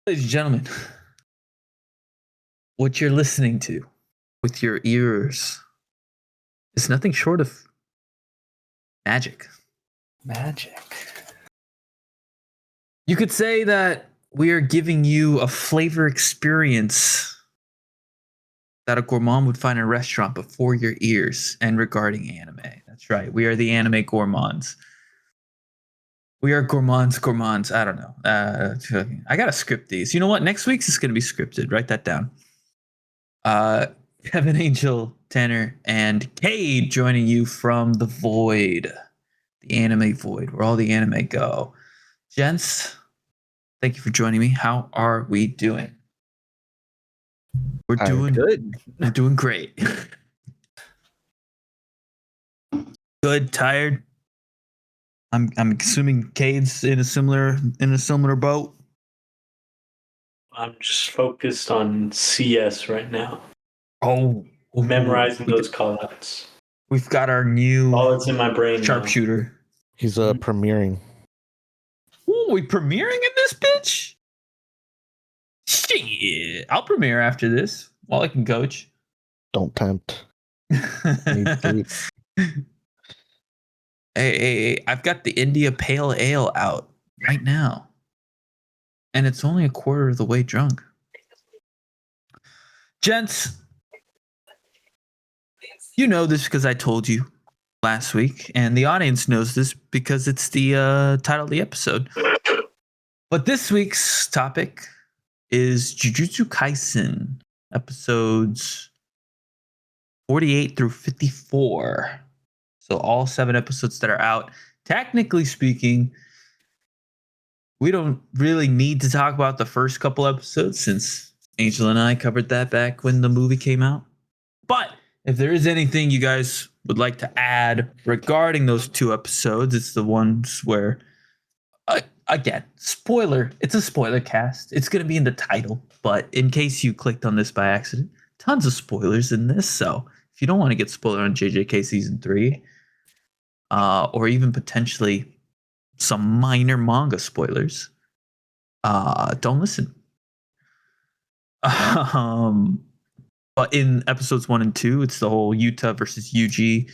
Ladies and gentlemen, what you're listening to with your ears is nothing short of magic. Magic. You could say that we are giving you a flavor experience that a gourmand would find in a restaurant before your ears and regarding anime. That's right. We are the anime gourmands. We are gourmands. I don't know. I got to script these. You know what? Next week's is going to be scripted. Write that down. Kevin Angel, Tanner, and Cade joining you from the void, the anime void, where all the anime go. Gents, thank you for joining me. How are we doing? We're doing good. We're doing great. Good, tired. I'm assuming Cade's in a similar boat. I'm just focused on CS right now. Oh, memorizing those callouts. We've got our new all it's in my brain sharpshooter. Now. He's premiering. Ooh, we premiering in this bitch? Shit. I'll premiere after this while I can coach. Don't tempt. Hey, I've got the India Pale Ale out right now. And it's only a quarter of the way drunk. Gents, you know this because I told you last week, and the audience knows this because it's the title of the episode. But this week's topic is Jujutsu Kaisen, episodes 48 through 54. So all 7 episodes that are out. Technically speaking, we don't really need to talk about the first couple episodes since Angel and I covered that back when the movie came out. But if there is anything you guys would like to add regarding those 2 episodes, it's the ones where, again, spoiler, it's a spoiler cast. It's going to be in the title. But in case you clicked on this by accident, tons of spoilers in this. So if you don't want to get spoiled on JJK Season 3, or even potentially some minor manga spoilers, don't listen. But in episodes 1 and 2, it's the whole Yuta versus Yuji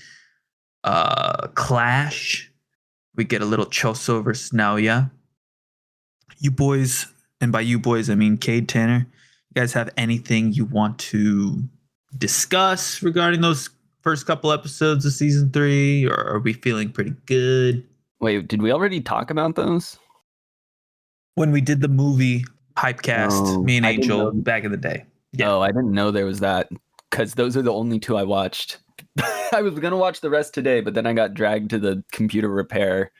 clash. We get a little Choso versus Naoya. You boys, and by you boys I mean Cade, Tanner, you guys have anything you want to discuss regarding those first couple episodes of season 3, or are we feeling pretty good? Wait, did we already talk about those? When we did the movie Hypecast, me and Angel back in the day. Yeah. Oh, I didn't know there was that, because those are the only 2 I watched. I was going to watch the rest today, but then I got dragged to the computer repair.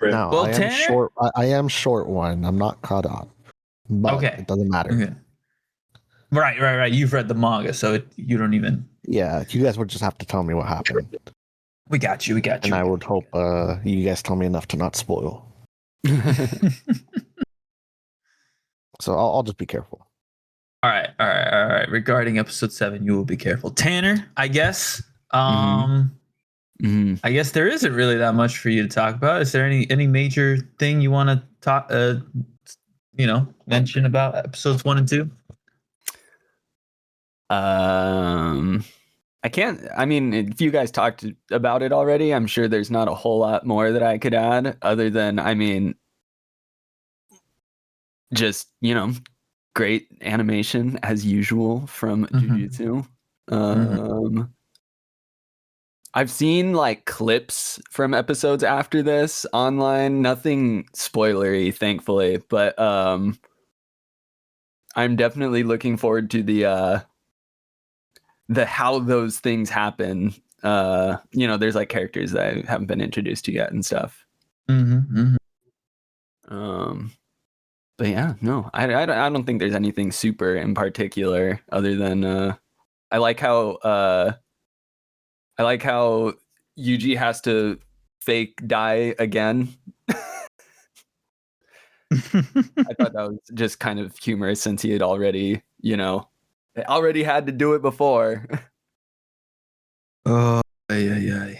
No, well, I am short one. I'm not caught up. But okay. It doesn't matter. Okay. Right. You've read the manga, so you don't even... Yeah, you guys would just have to tell me what happened. We got you. And I would hope you guys tell me enough to not spoil. So I'll just be careful. All right. Regarding episode 7, you will be careful. Tanner, I guess. I guess there isn't really that much for you to talk about. Is there any major thing you want to talk, mention about episodes 1 and 2? I can't. I mean, if you guys talked about it already, I'm sure there's not a whole lot more that I could add, other than, I mean, just, great animation as usual from Jujutsu. I've seen like clips from episodes after this online, nothing spoilery, thankfully, but I'm definitely looking forward to the how those things happen. There's like characters that I haven't been introduced to yet and stuff. But yeah, no, I don't think there's anything super in particular other than I like how Yuji has to fake die again. I thought that was just kind of humorous since he had already, had to do it before. Oh, yeah.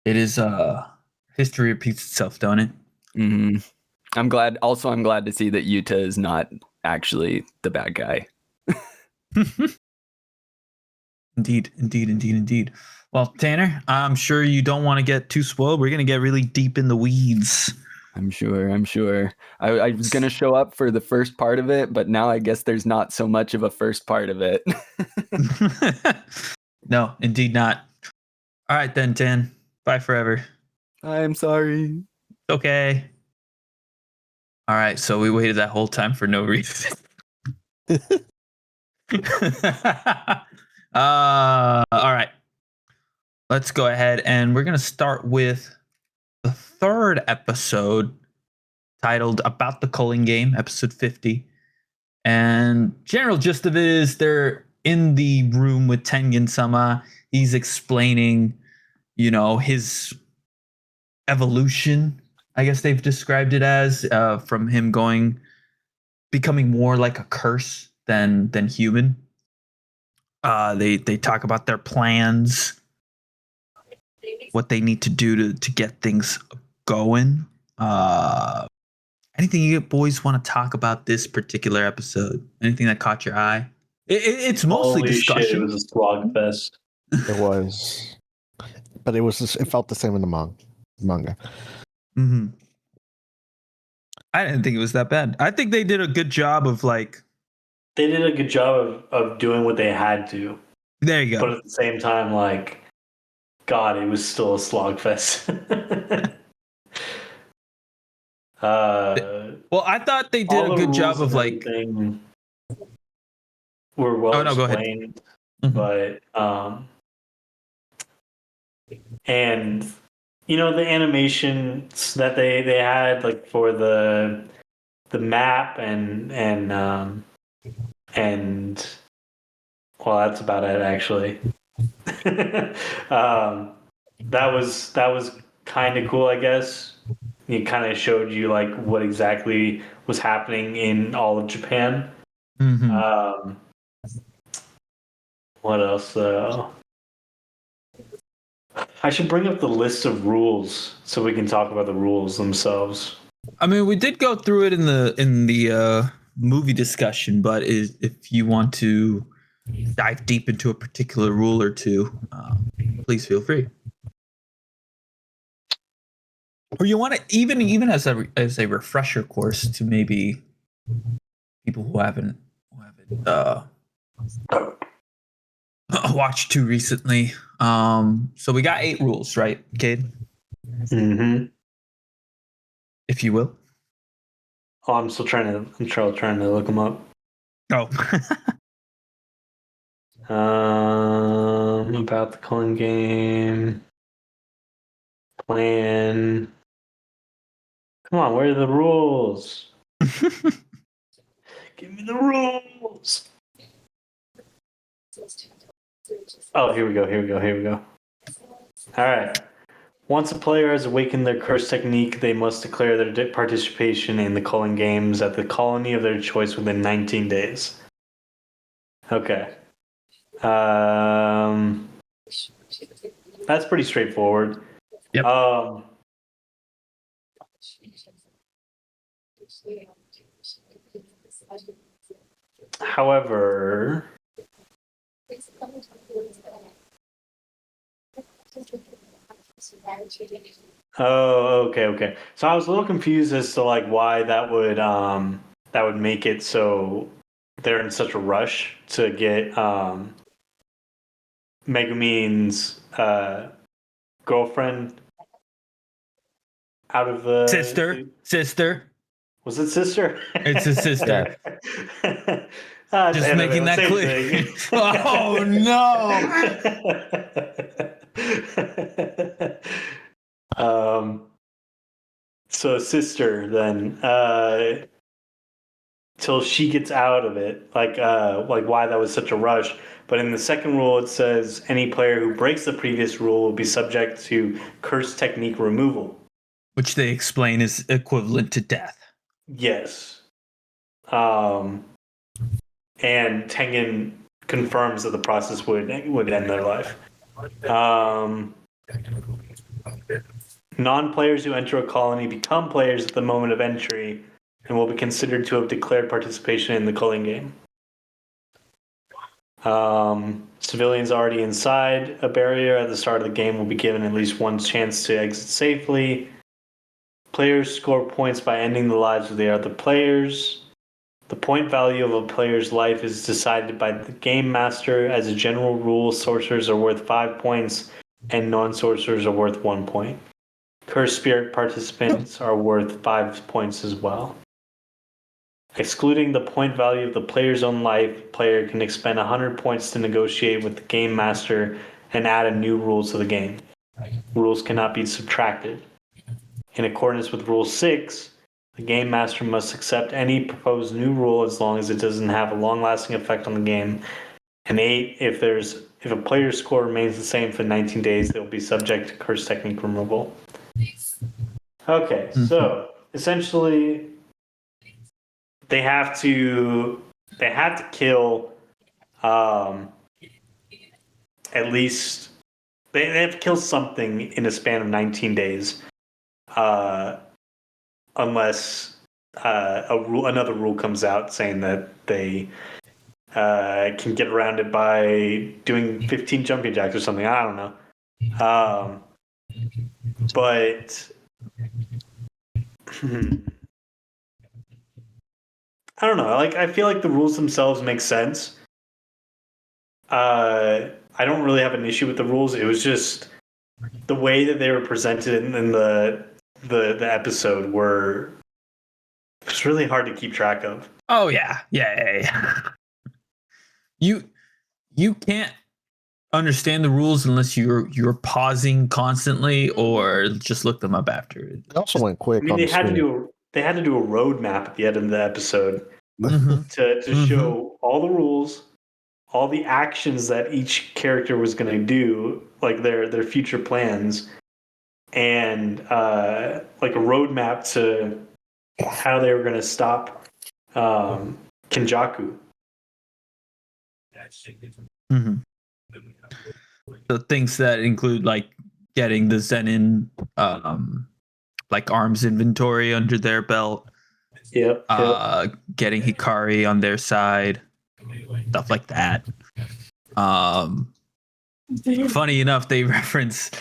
It is history repeats itself, don't it? I'm glad. Also, I'm glad to see that Yuta is not actually the bad guy. Indeed. Well, Tanner, I'm sure you don't want to get too spoiled. We're gonna get really deep in the weeds. I'm sure. I was gonna show up for the first part of it, but now I guess there's not so much of a first part of it. No, indeed not. All right then, Tan. Bye forever. I'm sorry. Okay. All right, so we waited that whole time for no reason. All right. Let's go ahead and we're gonna start with the third episode titled About the Culling Game, episode 50. And general gist of it is they're in the room with Tengen Sama. He's explaining, his evolution, I guess they've described it as, from him becoming more like a curse than human. They talk about their plans, what they need to do to get things going. Anything you boys want to talk about this particular episode? Anything that caught your eye? It's mostly Holy discussion. shit, it was a slog fest. It was, but it felt the same in the manga. Mm-hmm. I didn't think it was that bad. I think they did a good job of They did a good job of doing what they had to. There you go. But at the same time, God, it was still a slog fest. Well, I thought they did a good job of were well go ahead. explained, Mm-hmm. but and the animations that they had for the map and well, that's about it actually. That was kind of cool, I guess. It kind of showed you what exactly was happening in all of Japan. Mm-hmm. What else? I should bring up the list of rules so we can talk about the rules themselves. I mean, we did go through it in the movie discussion, but if you want to dive deep into a particular rule or two, please feel free. Or you want to even as a refresher course to maybe people who haven't watched too recently. So we got 8 rules, right, Cade? Mm-hmm. If you will. Oh, I'm still trying to look them up. Oh. About the culling game. Plan. Come on, where are the rules? Give me the rules. Oh, here we go. All right. Once a player has awakened their curse technique, they must declare their participation in the culling games at the colony of their choice within 19 days. Okay. That's pretty straightforward. Yep. However, oh, okay. So I was a little confused as to why that would make it so they're in such a rush to get Megumin's girlfriend out of the sister. Was it sister? It's a sister. Just making that clear. Oh no. So sister then till she gets out of it, why that was such a rush. But in the second rule, it says any player who breaks the previous rule will be subject to curse technique removal, which they explain is equivalent to death. Yes. And Tengen confirms that the process would end their life. Non-players who enter a colony become players at the moment of entry and will be considered to have declared participation in the culling game. Civilians already inside a barrier at the start of the game will be given at least one chance to exit safely. Players score points by ending the lives of the other players. The point value of a player's life is decided by the game master. As a general rule, sorcerers are worth 5 points and non-sorcerers are worth 1 point. Cursed spirit participants are worth 5 points as well. Excluding the point value of the player's own life, player can expend 100 points to negotiate with the game master and add a new rule to the game. Rules cannot be subtracted. In accordance with Rule 6, the game master must accept any proposed new rule as long as it doesn't have a long-lasting effect on the game. And 8, if a player's score remains the same for 19 days, they'll be subject to curse technique removal. Okay, so essentially, they have to kill at least they have to kill something in a span of 19 days, unless another rule comes out saying that they can get around it by doing 15 jumping jacks or something. I don't know. But I don't know. Like, I feel like the rules themselves make sense. I don't really have an issue with the rules. It was just the way that they were presented in the episode were it's really hard to keep track of. Oh yeah. You can't understand the rules unless you're pausing constantly or just look them up after. It also went quick. I mean, they had to do a roadmap at the end of the episode to show all the rules, all the actions that each character was going to do, like their future plans, and like a roadmap to how they were going to stop Kenjaku. So things that include like getting the Zenin like arms inventory under their belt. Yep. Getting Hikari on their side, stuff like that. Funny enough, they reference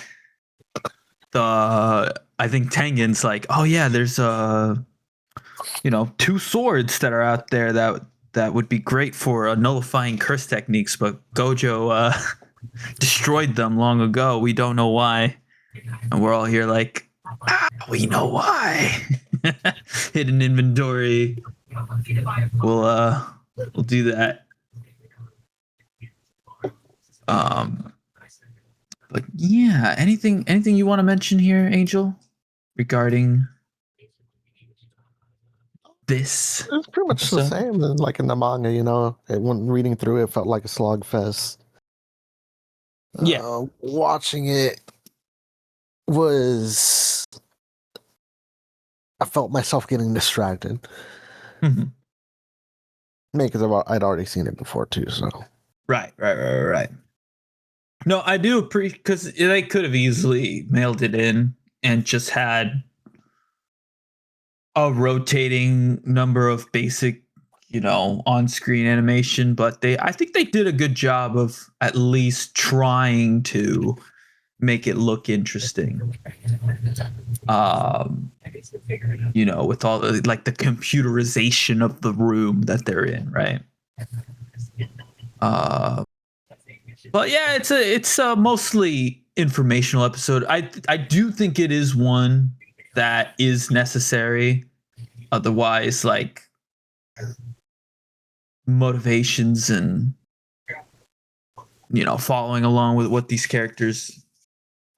I think Tengen's like, oh yeah, there's 2 swords that are out there that would be great for nullifying curse techniques, but Gojo destroyed them long ago. We don't know why, and we're all here like, we know why. Hidden inventory. We'll do that. But yeah, anything you want to mention here, Angel, regarding this? It's pretty much the same like in the manga, when reading through it felt like a slog fest. Yeah. Watching it was, I felt myself getting distracted. Maybe because I'd already seen it before too, so. Right. No, I do appreciate, because they could have easily mailed it in and just had a rotating number of basic, on-screen animation, but I think they did a good job of at least trying to make it look interesting. With all the, like the computerization of the room that they're in, right? But yeah, it's a mostly informational episode. I do think it is one that is necessary. Otherwise, like motivations and following along with what these characters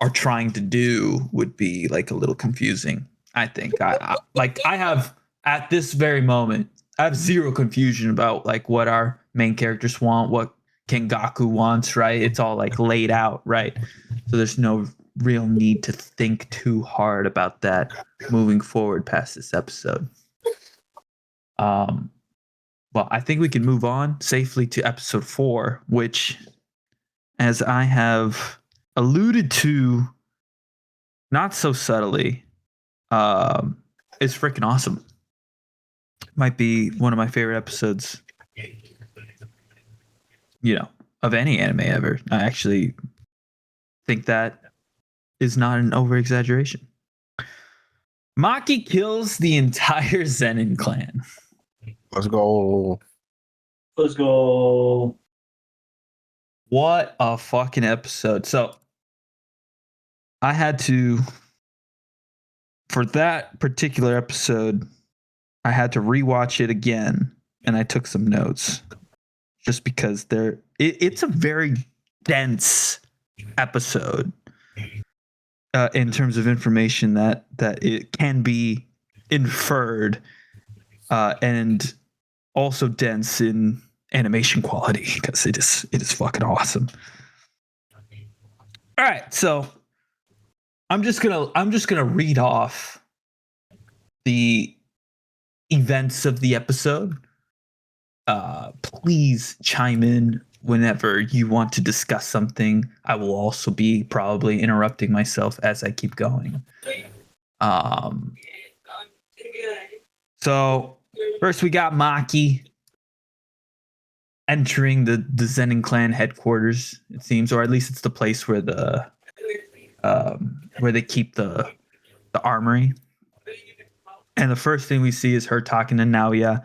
are trying to do would be like a little confusing. I think I have at this very moment, I have zero confusion about like what our main characters want, what Kengaku wants, right? It's all like laid out, right? So there's no real need to think too hard about that moving forward past this episode. Well, I think we can move on safely to episode 4, which, as I have alluded to not so subtly, is freaking awesome. Might be one of my favorite episodes, of any anime ever. I actually think that is not an over exaggeration. Maki kills the entire Zenin clan. Let's go. Let's go. What a fucking episode. So I had to, for that particular episode, I had to rewatch it again, and I took some notes just because it's a very dense episode in terms of information that it can be inferred, and also dense in animation quality because it is fucking awesome. All right, so I'm just gonna read off the events of the episode. Please chime in whenever you want to discuss something. I will also be probably interrupting myself as I keep going. So first we got Maki entering the Zenin clan headquarters, it seems, or at least it's the place where where they keep the armory. And the first thing we see is her talking to Naoya.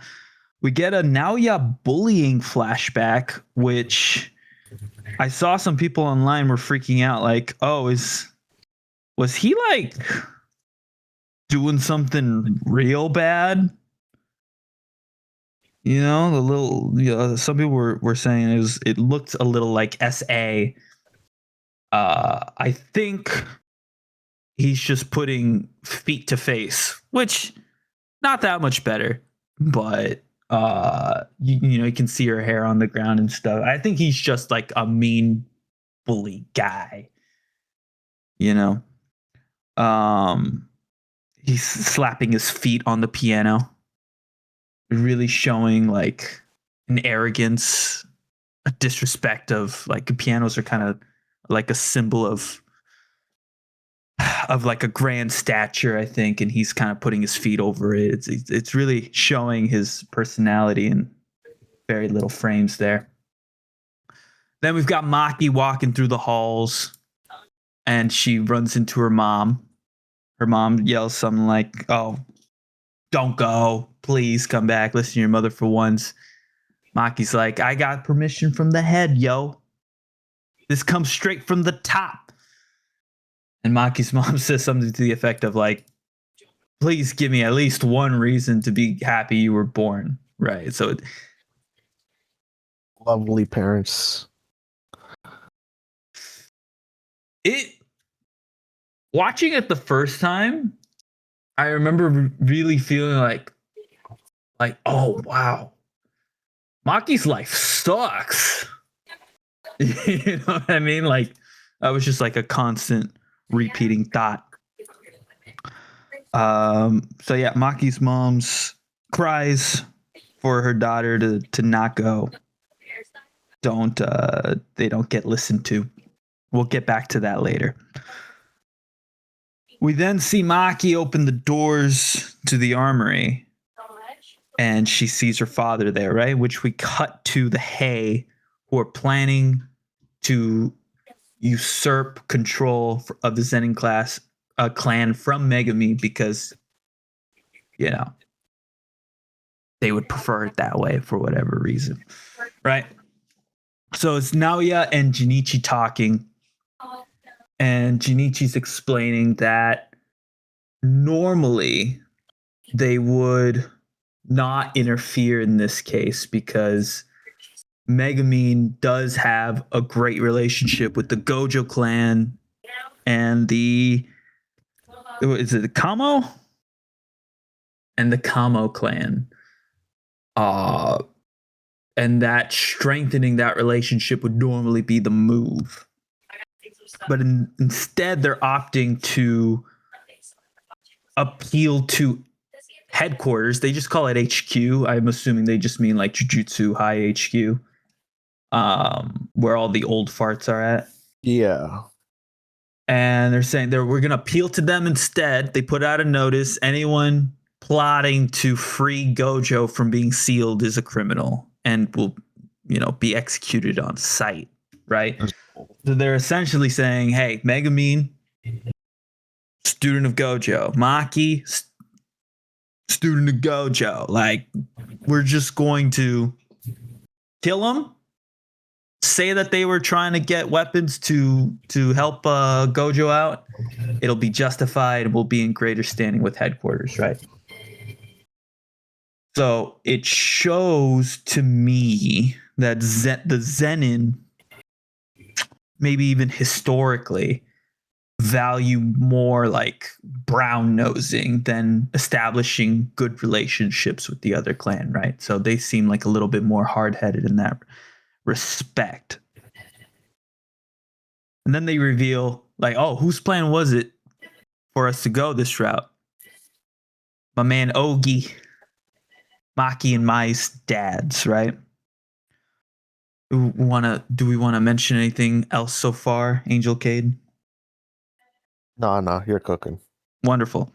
We get a Naoya bullying flashback, which I saw some people online were freaking out, like, oh, was he like doing something real bad? Some people were saying it looked a little like SA. I think he's just putting feet to face, which not that much better, but you can see her hair on the ground and stuff. I think he's just like a mean bully guy. He's slapping his feet on the piano, really showing like an arrogance, a disrespect of like pianos are kind of like a symbol of like a grand stature, I think, and he's kind of putting his feet over it. It's really showing his personality in very little frames there. Then we've got Maki walking through the halls, and she runs into her mom. Her mom yells something like, "Oh, don't go. Please come back. Listen to your mother for once." Maki's like, "I got permission from the head, yo. This comes straight from the top." And Maki's mom says something to the effect of like, "Please give me at least one reason to be happy you were born." Right. So Lovely parents. Watching it the first time, I remember really feeling like, oh wow, Maki's life sucks. You know what I mean? Like, that was just like a constant repeating thought. So yeah, Maki's mom's cries for her daughter to not go. They don't get listened to. We'll get back to that later. We then see Maki open the doors to the armory, and she sees her father there, right? Which we cut to the Hei, who are planning to usurp control of the Zenin clan from Megami because, they would prefer it that way for whatever reason, right? So it's Naoya and Junichi talking, and Junichi's explaining that normally they would not interfere in this case because Megumin does have a great relationship with the Gojo clan and the Kamo? And the Kamo clan. And that strengthening that relationship would normally be the move. But instead, they're opting to appeal to headquarters. They just call it HQ. I'm assuming they just mean like Jujutsu High HQ, where all the old farts are at. Yeah. And they're saying we're going to appeal to them instead. They put out a notice. Anyone plotting to free Gojo from being sealed is a criminal and will, be executed on sight, right? So they're essentially saying, hey, Megumin, student of Gojo. Maki, student of Gojo. Like, we're just going to kill them. Say that they were trying to get weapons to help Gojo out. It'll be justified. We'll be in greater standing with headquarters, right? So it shows to me that the Zenin, maybe even historically, value more like brown nosing than establishing good relationships with the other clan, right? So they seem like a little bit more hard-headed in that respect. And then they reveal, like, oh, whose plan was it for us to go this route? My man Ogi, Maki and Mai's dads, right? Do we want to mention anything else so far, Angel Cade? No, you're cooking. Wonderful.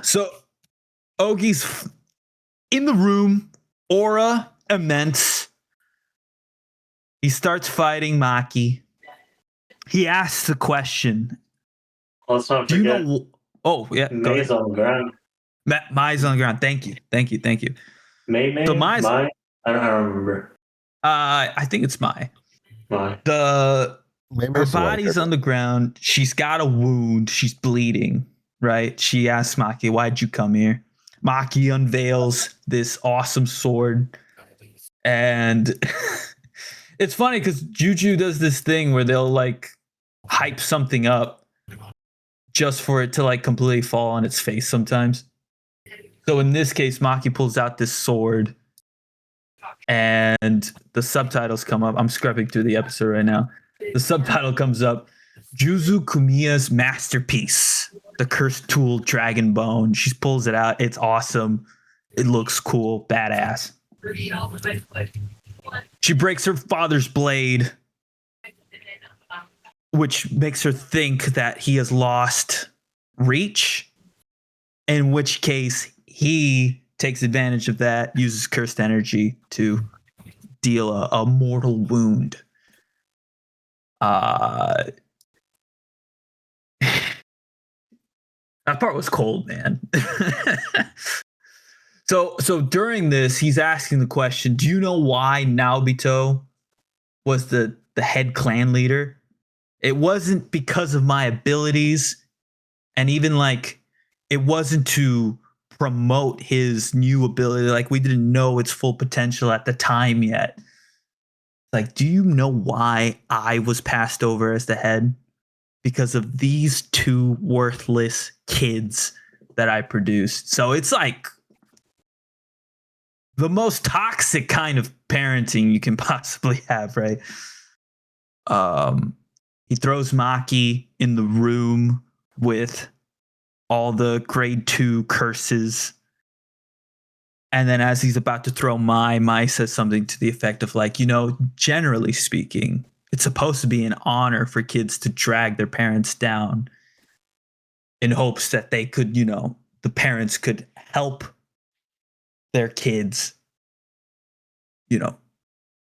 So Ogi's in the room, aura immense. He starts fighting Maki. He asks the question. Let's not Do forget. you know? Oh, yeah. May's on the ground. Mai's on the ground. Thank you. May. So Mai. I don't remember. I think it's Mai. Mai. Her body's on the ground. She's got a wound. She's bleeding. Right? She asks Maki, "Why'd you come here?" Maki unveils this awesome sword, and it's funny because Juju does this thing where they'll like hype something up just for it to like completely fall on its face sometimes. So in this case, Maki pulls out this sword and the subtitles come up. I'm scrubbing through the episode right now. The subtitle comes up, Juzu Kumiya's masterpiece, the cursed tool Dragon Bone. She pulls it out. It's awesome. It looks cool. Badass. She breaks her father's blade, which makes her think that he has lost reach, in which case he takes advantage of that, uses cursed energy to deal a mortal wound. That part was cold, man. So during this, he's asking the question, do you know why Naobito was the head clan leader? It wasn't because of my abilities, and even like it wasn't to promote his new ability. Like, we didn't know its full potential at the time yet. Like, do you know why I was passed over as the head? Because of these two worthless kids that I produced. So it's like the most toxic kind of parenting you can possibly have, right? He throws Maki in the room with all the grade 2 curses. And then as he's about to throw Mai says something to the effect of like, generally speaking, it's supposed to be an honor for kids to drag their parents down in hopes that they could, the parents could help their kids,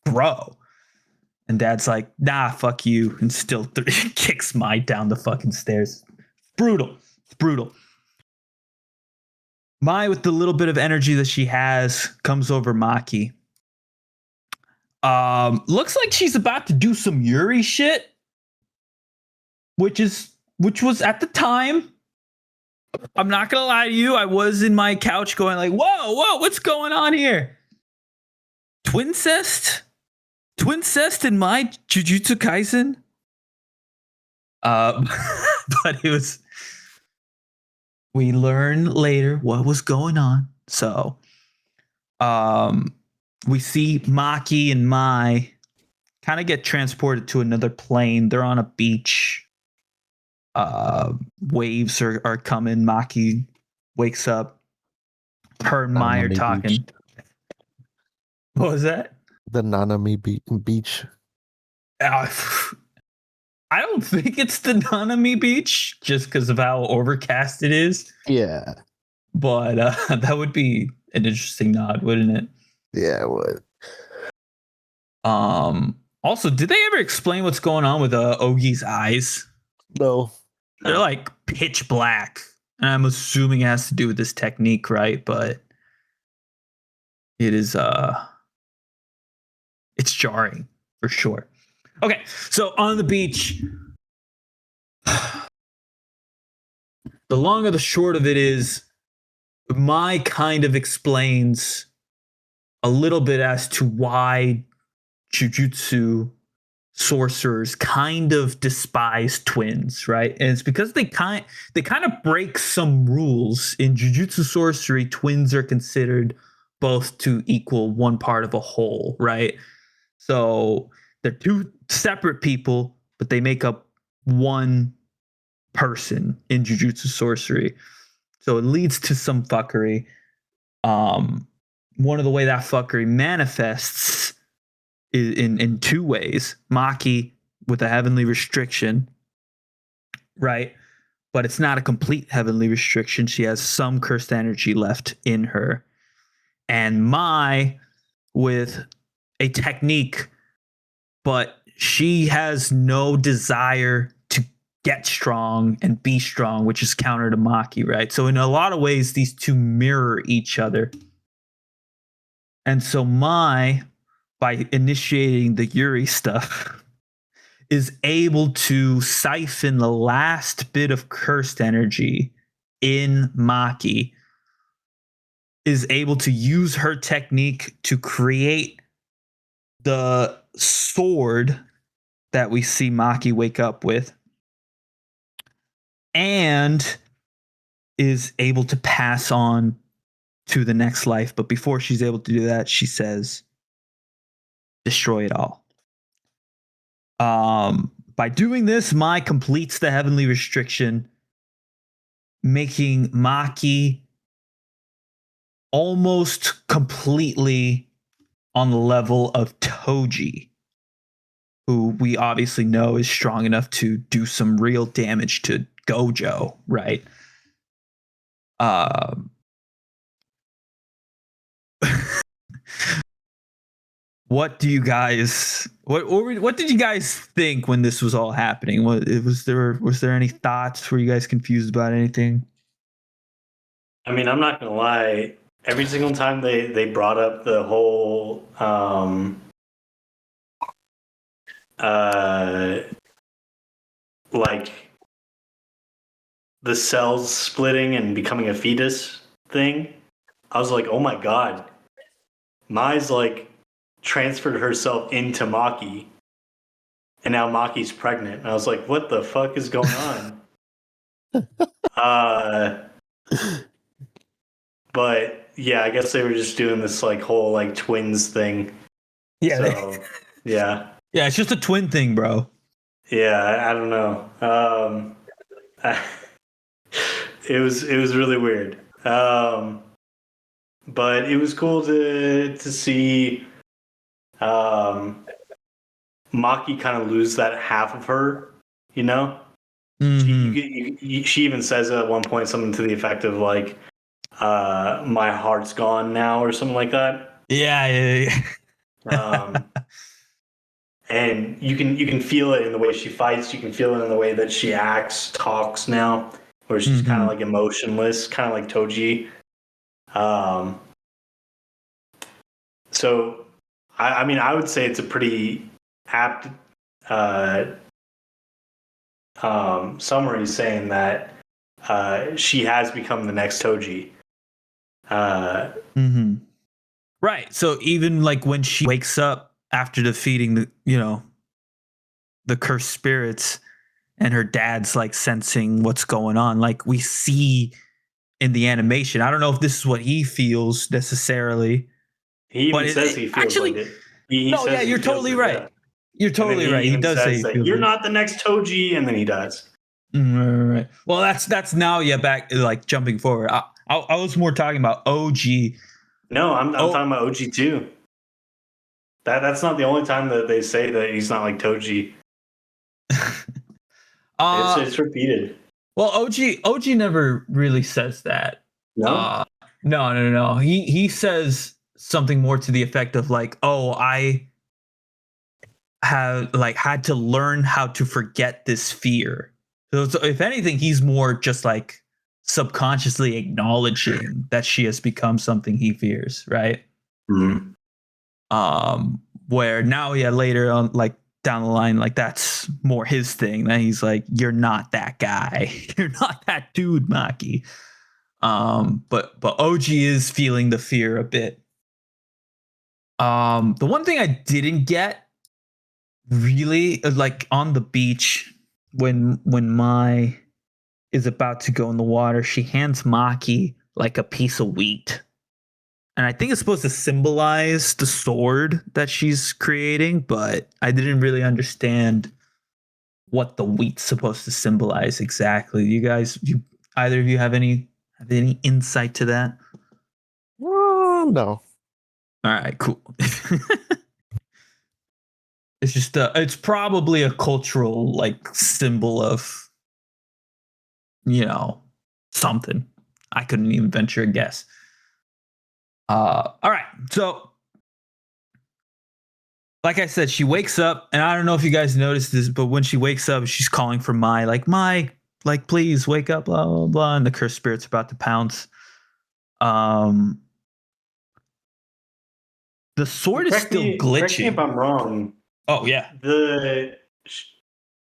grow. And Dad's like, nah, fuck you. And still kicks Mai down the fucking stairs. It's brutal. Mai, with the little bit of energy that she has, comes over Maki. Looks like she's about to do some Yuri shit, which was at the time. I'm not gonna lie to you, I was in my couch going like, whoa, what's going on here? Twincest in my Jujutsu Kaisen. But it was. We learn later what was going on. So, we see Maki and Mai kind of get transported to another plane. They're on a beach. Waves are coming. Maki wakes up. Her and Mai are talking. Beach. What was that? The Nanami Beach. I don't think it's the Nanami Beach just because of how overcast it is. Yeah. But that would be an interesting nod, wouldn't it? Yeah, it would. Also, did they ever explain what's going on with Ogi's eyes? No. They're like pitch black. And I'm assuming it has to do with this technique, right? But it is it's jarring for sure. Okay, so on the beach, the long or the short of it is, Mai kind of explains a little bit as to why Jujutsu sorcerers kind of despise twins, right? And it's because they kind of break some rules. In Jujutsu sorcery, twins are considered both to equal one part of a whole, right? So they're two separate people, but they make up one person in Jujutsu sorcery. So it leads to some fuckery. One of the way that fuckery manifests is in two ways. Maki with a heavenly restriction, right? But it's not a complete heavenly restriction. She has some cursed energy left in her. And Mai with a technique, but she has no desire to get strong and be strong, which is counter to Maki, right? So in a lot of ways, these two mirror each other. And so Mai, by initiating the Yuri stuff, is able to siphon the last bit of cursed energy in Maki, is able to use her technique to create the sword that we see Maki wake up with, and is able to pass on to the next life. But before she's able to do that, she says, destroy it all. By doing this, Mai completes the heavenly restriction, making Maki almost completely on the level of Toji, who we obviously know is strong enough to do some real damage to Gojo, right? What do you guys what did you guys think when this was all happening? Was there any thoughts? Were you guys confused about anything? I mean, I'm not gonna lie. Every single time they brought up the whole like the cells splitting and becoming a fetus thing, I was like, oh my god, Mai's like transferred herself into Maki, and now Maki's pregnant. And I was like, what the fuck is going on? But yeah, I guess they were just doing this like whole like twins thing. Yeah. So, yeah. Yeah, it's just a twin thing, bro. Yeah, I don't know. It was really weird. But it was cool to see Maki kind of lose that half of her, you know? Mm-hmm. She even says at one point something to the effect of like, my heart's gone now, or something like that. Yeah. And you can feel it in the way she fights. You can feel it in the way that she acts, talks now, where she's kind of like emotionless, kind of like Toji. So, I mean, I would say it's a pretty apt summary saying that she has become the next Toji. Right. So even like when she wakes up after defeating the cursed spirits, and her dad's like sensing what's going on, like we see in the animation. I don't know if this is what he feels necessarily. He even says he feels like it. You're totally right. That. You're totally right. He does say that you're not the next Toji, and then he does. Right. Well, that's now. Yeah, back like jumping forward. I was more talking about OG. No, I'm talking about OG too. That's not the only time that they say that he's not like Toji. It's repeated. Well, OG never really says that. No? No. He says something more to the effect of like, "Oh, I have like had to learn how to forget this fear." So if anything, he's more just like subconsciously acknowledging that she has become something he fears, right? Mm-hmm. Where now, yeah, later on, like down the line, like that's more his thing. Then he's like, "You're not that guy. You're not that dude, Maki." But OG is feeling the fear a bit. The one thing I didn't get really, like on the beach when Mai is about to go in the water, she hands Maki like a piece of wheat. And I think it's supposed to symbolize the sword that she's creating, but I didn't really understand what the wheat's supposed to symbolize exactly. Either of you have any insight to that? No. All right, cool. It's just it's probably a cultural like symbol of, something. I couldn't even venture a guess. All right, so like I said, she wakes up, and I don't know if you guys noticed this, but when she wakes up, she's calling for Mai, like please wake up, blah blah blah, and the cursed spirit's about to pounce. The sword is still glitching. Correct me if I'm wrong. Oh yeah,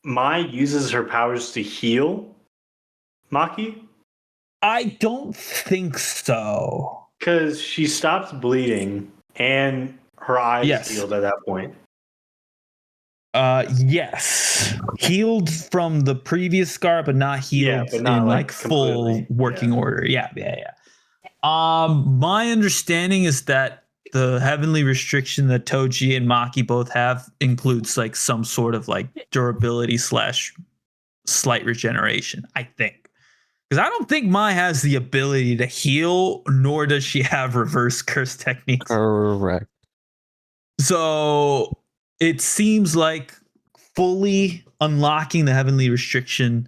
Mai uses her powers to heal Maki? I don't think so. Because she stops bleeding and her eyes healed at that point. Yes. Healed from the previous scar, but not healed in like full working order. Yeah. My understanding is that the heavenly restriction that Toji and Maki both have includes like some sort of like durability / slight regeneration, I think. Because I don't think Mai has the ability to heal, nor does she have reverse curse techniques. Correct. So it seems like fully unlocking the heavenly restriction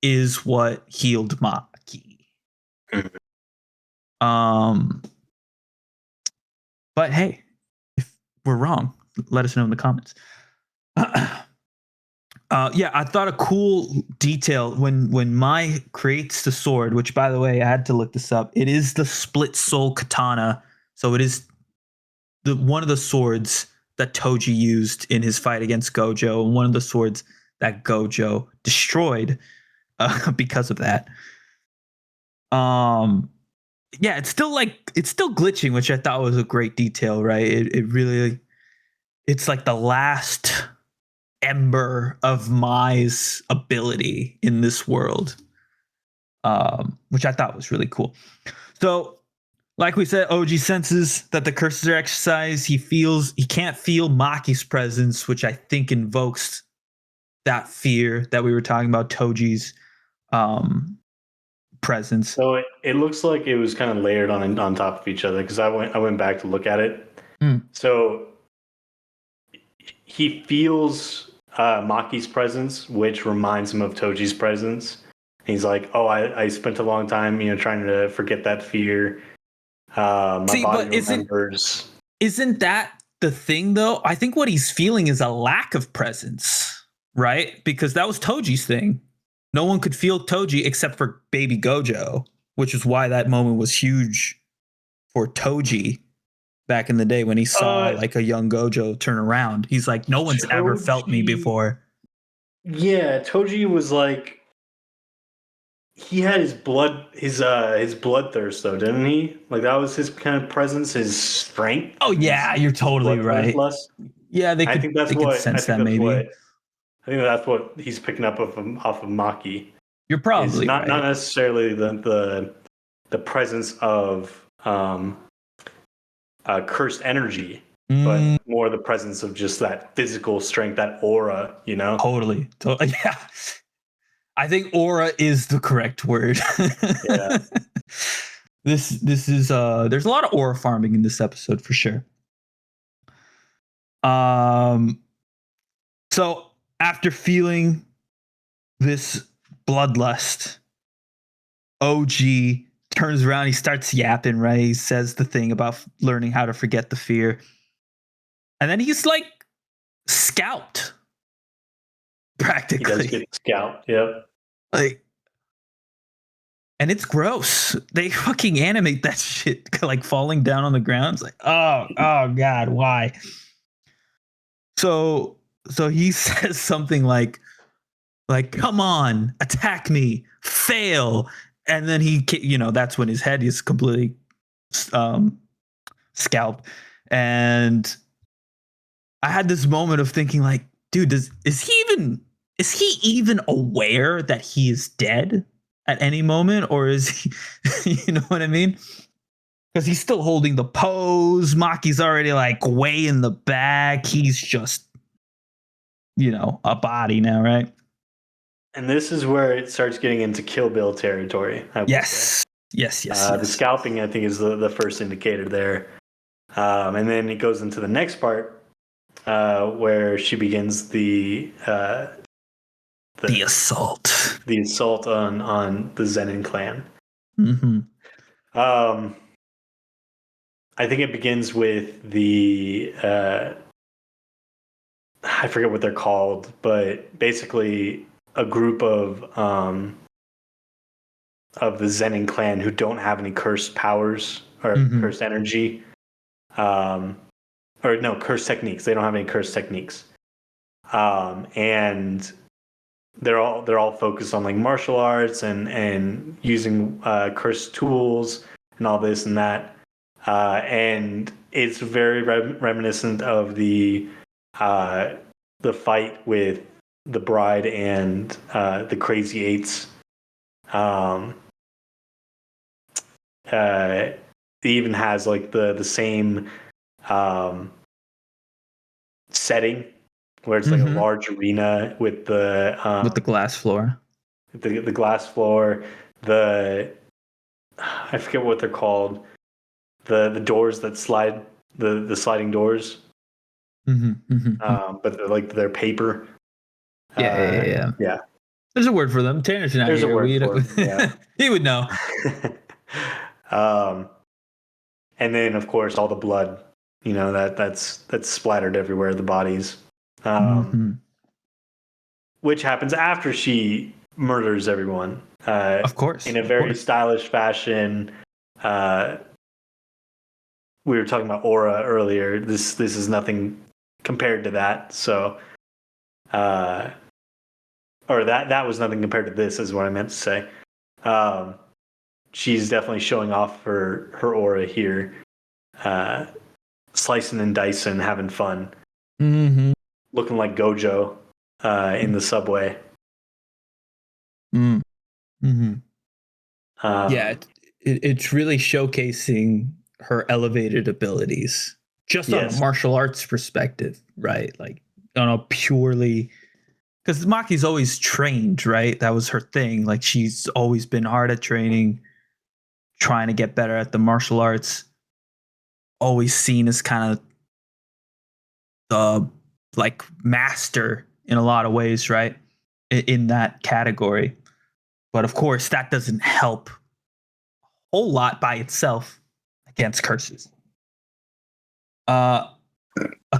is what healed Maki. But hey, if we're wrong, let us know in the comments. Yeah, I thought a cool detail when Mai creates the sword, which by the way, I had to look this up. It is the split soul katana. So it is one of the swords that Toji used in his fight against Gojo, and one of the swords that Gojo destroyed because of that. Yeah, it's still glitching, which I thought was a great detail, right? It really, it's like the last ember of Mai's ability in this world, which I thought was really cool. So, like we said, OG senses that the curses are exercised. He can't feel Maki's presence, which I think invokes that fear that we were talking about, Toji's presence. So it looks like it was kind of layered on top of each other, because I went back to look at it. So he feels Maki's presence, which reminds him of Toji's presence. And he's like, "Oh, I spent a long time, trying to forget that fear. My body remembers." Isn't that the thing, though? I think what he's feeling is a lack of presence, right? Because that was Toji's thing. No one could feel Toji except for baby Gojo, which is why that moment was huge for Toji back in the day when he saw like a young Gojo turn around. He's like, no one's ever felt me before. Yeah, Toji was like, he had his bloodthirst though, didn't he? Like that was his kind of presence, his strength. Oh yeah, you're totally right. Yeah, I think that's what he's picking up off of Maki. You're probably not right. necessarily the presence of cursed energy, but more the presence of just that physical strength, that aura. Totally. Yeah. I think aura is the correct word. Yeah. This is there's a lot of aura farming in this episode for sure. So after feeling this bloodlust, OG turns around, he starts yapping, right? He says the thing about learning how to forget the fear. And then he's like scalped. Practically. He does get scalped, yep. Like, and it's gross. They fucking animate that shit like falling down on the ground. It's like, oh God, why? So he says something like, come on, attack me, fail. And then he, that's when his head is completely scalped. And I had this moment of thinking, like, dude, is he even aware that he is dead at any moment? Or is he, you know what I mean? Because he's still holding the pose. Maki's already like way in the back. He's just, a body now, right? And this is where it starts getting into Kill Bill territory. Yes. The scalping, I think, is the first indicator there. And then it goes into the next part where she begins the assault. The assault on the Zenin clan. Mm-hmm. I think it begins with the I forget what they're called, but basically a group of the Zenin clan who don't have any cursed powers or cursed energy, cursed techniques. They don't have any cursed techniques, and they're all focused on like martial arts and using cursed tools and all this and that, and it's very reminiscent of the fight with the bride and the Crazy Eights. It even has like the same setting where it's like a large arena with the glass floor. The glass floor, I forget what they're called. The doors that slide, the sliding doors. But they're paper. Yeah. There's a word for them. Tanner's not There's here. a word for them. Yeah. He would know. And then of course all the blood, that's splattered everywhere, the bodies. Which happens after she murders everyone. Of course. In a very stylish fashion. We were talking about aura earlier. This is nothing compared to that. So, or that was nothing compared to this, is what I meant to say. She's definitely showing off her aura here, slicing and dicing, having fun, looking like Gojo in the subway. It's really showcasing her elevated abilities, just on a martial arts perspective, right? Like on a purely, because Maki's always trained, right? That was her thing. Like she's always been hard at training, trying to get better at the martial arts. Always seen as kind of the like master in a lot of ways, right? In that category. But of course, that doesn't help a whole lot by itself against curses. A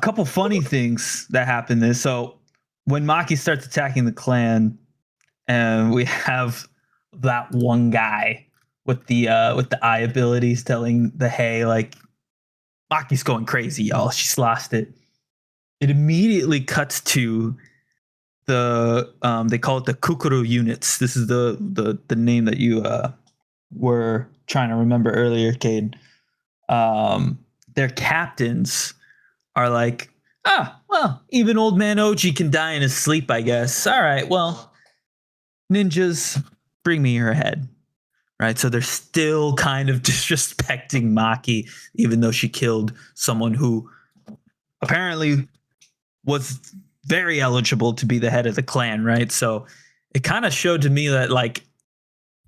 couple funny things that happen is, so when Maki starts attacking the clan, and we have that one guy with the eye abilities telling the Hey, like, Maki's going crazy, y'all. She's lost it. It immediately cuts to the they call it the Kukuru units. This is the name that you were trying to remember earlier, Cade. Their captains are like, well, even old man Ochi can die in his sleep, I guess. All right, well, ninjas, bring me her head. Right, so they're still kind of disrespecting Maki, even though she killed someone who apparently was very eligible to be the head of the clan, right? So it kind of showed to me that like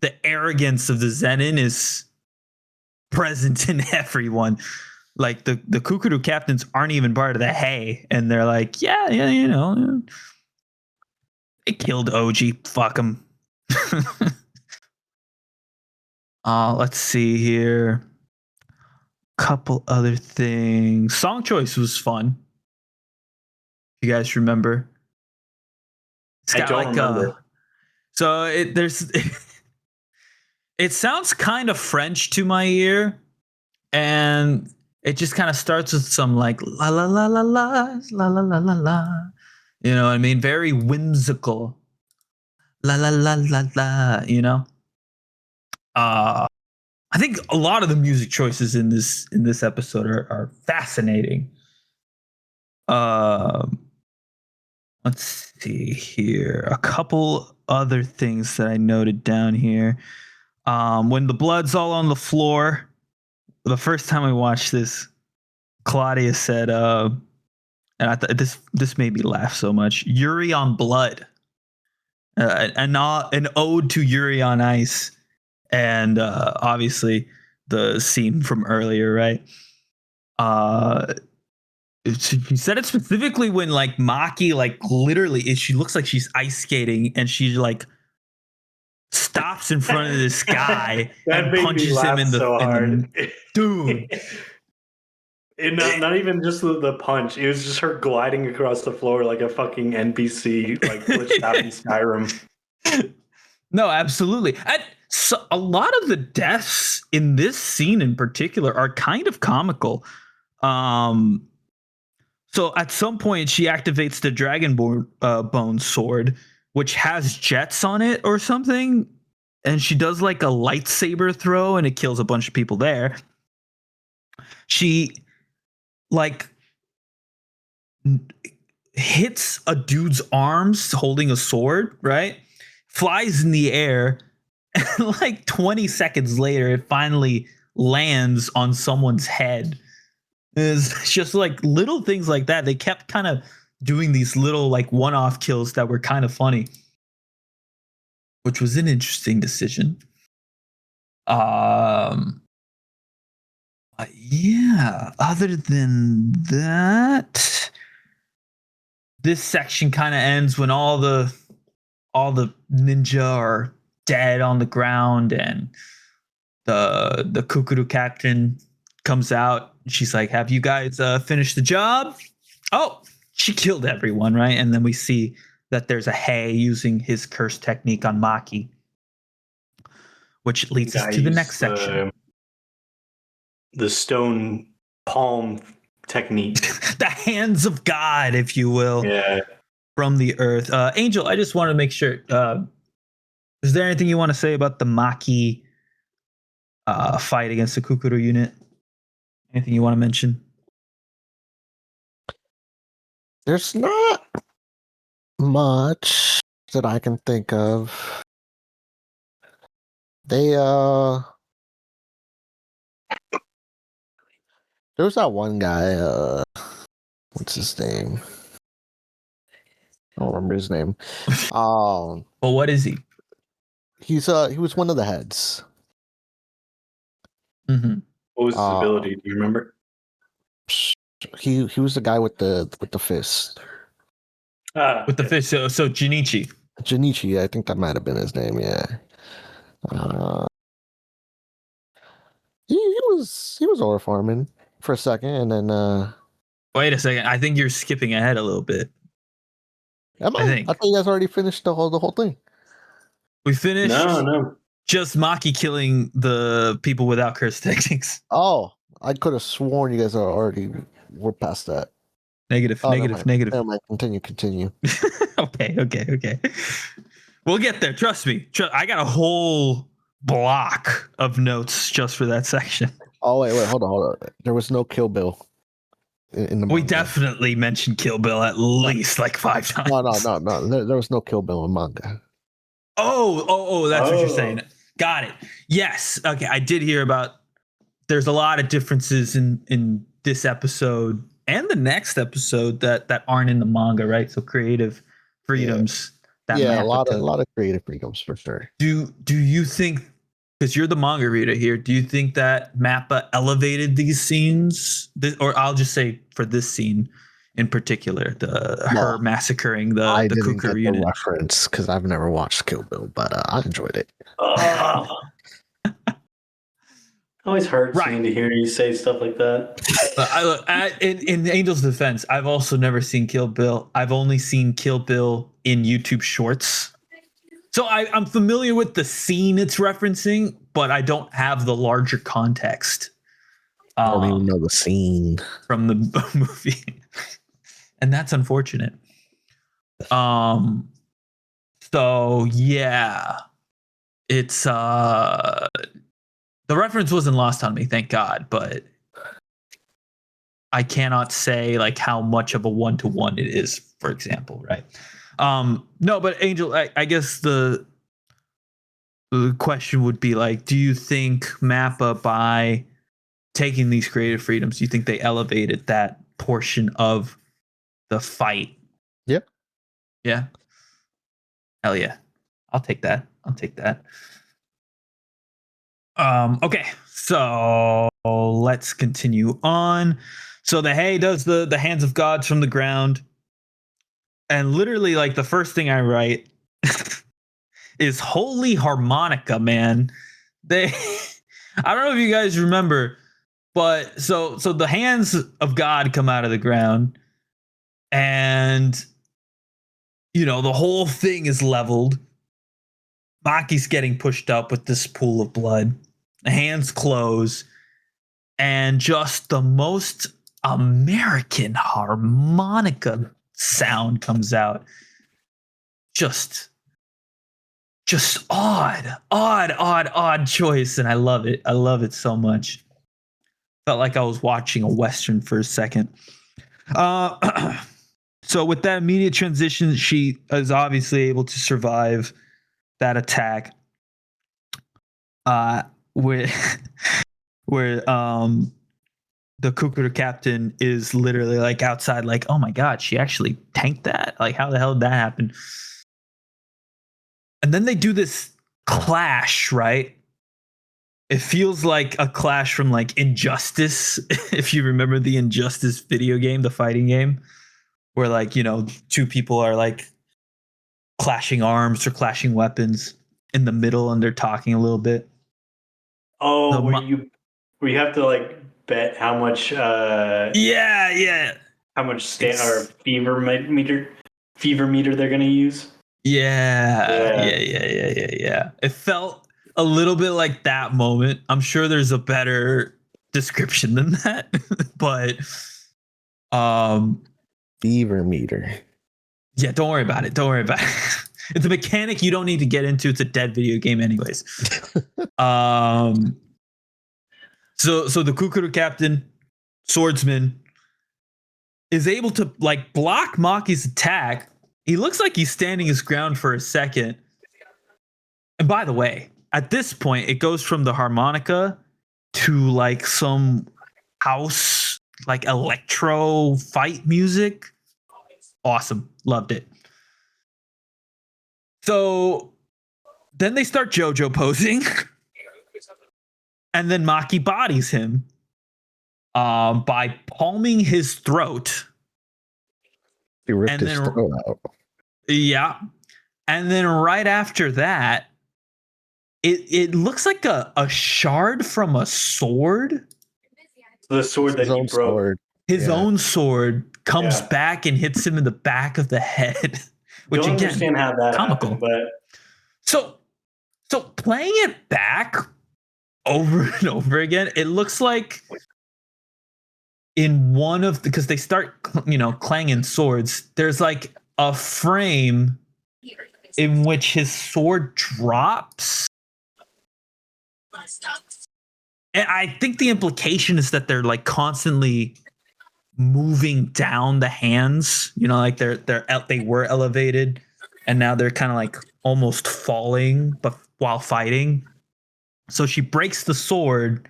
the arrogance of the Zenin is present in everyone. Like the Kukuru captains aren't even part of the Hey, and they're like, yeah, It killed OG. Fuck him. Let's see here. Couple other things. Song choice was fun. You guys remember? It's I got don't remember. So it sounds kind of French to my ear, and it just kind of starts with some like la la la la la la la la la la. You know what I mean? Very whimsical. La la la la la. You know. I think a lot of the music choices in this episode are fascinating. Let's see here. A couple other things that I noted down here. When the blood's all on the floor, the first time I watched this, Claudia said, and I thought this made me laugh so much. Yuri on blood, an ode to Yuri on Ice, and obviously the scene from earlier, right? She said it specifically when like Maki like literally she looks like she's ice skating and she like stops in front of this guy and punches him in the so hard. Dude. Not even just the punch. It was just her gliding across the floor like a fucking NPC, like glitched out in Skyrim. No, absolutely. So a lot of the deaths in this scene in particular are kind of comical. So at some point she activates the Dragon Bone sword, which has jets on it or something, and she does like a lightsaber throw and it kills a bunch of people there. She like hits a dude's arms holding a sword, right? Flies in the air, and like 20 seconds later it finally lands on someone's head. It's just like little things like that. They kept kind of doing these little like one-off kills that were kind of funny, which was an interesting decision. Yeah, other than that, this section kind of ends when all the ninja are dead on the ground and the Kukuru captain comes out. She's like, have you guys finished the job? Oh, she killed everyone, right? And then we see that there's a Hay using his curse technique on Maki, which leads us to the next section. The stone palm technique. The hands of God, if you will. Yeah. From the earth. Angel, I just want to make sure. Is there anything you want to say about the Maki fight against the Kukuru unit? Anything you want to mention? There's not much that I can think of. There was that one guy, what's his name? I don't remember his name. Well, what is he? He was one of the heads. Mm-hmm. What was his ability? Do you remember? He was the guy with the fist. With the fist. So Junichi. Junichi, I think that might have been his name. Yeah. He was over farming for a second, and then. Wait a second. I think you're skipping ahead a little bit. I thought you guys already finished the whole thing. We finished. No. Just Maki killing the people without curse techniques. Oh, I could have sworn you guys were past that. Negative. Never mind. Continue. Okay. We'll get there. Trust me. I got a whole block of notes just for that section. Oh, wait. Hold on. There was no Kill Bill in the manga. We definitely mentioned Kill Bill at least like 5 times. No. There was no Kill Bill in manga. Oh, that's what you're saying. Got it. Yes. Okay. I did hear about there's a lot of differences in this episode and the next episode that aren't in the manga, right? So creative freedoms. Yeah, a lot of creative freedoms for sure. Do you think, because you're the manga reader here, do you think that Mappa elevated these scenes, or I'll just say for this scene in particular, her massacring the didn't Kukuru get unit. the reference because I've never watched Kill Bill, but I enjoyed it. Always hurts Right. me to hear you say stuff like that. In Angel's defense, I've also never seen Kill Bill. I've only seen Kill Bill in YouTube Shorts. So I'm familiar with the scene it's referencing, but I don't have the larger context. I don't even know the scene from the movie. And that's unfortunate. So yeah. It's the reference wasn't lost on me, thank God, but I cannot say like how much of a 1-to-1 it is, for example, right? No, but Angel, I guess the question would be like, do you think Mappa, by taking these creative freedoms, do you think they elevated that portion of the fight? Yep. Yeah. Hell yeah. I'll take that. Okay, so let's continue on. So the Hay does the hands of gods from the ground. And literally, like, the first thing I write is holy harmonica, man. I don't know if you guys remember, but so the hands of God come out of the ground, and the whole thing is leveled. Maki's getting pushed up with this pool of blood. The hands close, and just the most American harmonica sound comes out. Just odd choice, and I love it. I love it so much. Felt like I was watching a Western for a second. So with that immediate transition, she is obviously able to survive that attack. Where the Kukuru captain is literally like outside, like, oh my God, she actually tanked that? Like, how the hell did that happen? And then they do this clash, right? It feels like a clash from like Injustice, if you remember the Injustice video game, the fighting game, where like, two people are like clashing arms or clashing weapons in the middle and they're talking a little bit. Oh, where you have to like bet how much yeah how much or fever meter they're gonna use. Yeah. It felt a little bit like that moment. I'm sure there's a better description than that, but fever meter. Yeah, don't worry about it. It's a mechanic you don't need to get into. It's a dead video game anyways. So the Kukuru captain, swordsman, is able to like block Maki's attack. He looks like he's standing his ground for a second. And by the way, at this point, it goes from the harmonica to like some house, like electro fight music. Awesome. Loved it. So then they start JoJo posing. And then Maki bodies him by palming his throat. He ripped his throat out. Yeah. And then right after that, it looks like a shard from a sword. The sword that he broke. His own sword comes back and hits him in the back of the head. Which Don't again, understand how that comical. happened, but so playing it back over and over again, it looks like in one of because they start clanging swords, there's like a frame in which his sword drops. And I think the implication is that they're like constantly moving down the hands, like they were elevated and now they're kind of like almost falling but while fighting. So she breaks the sword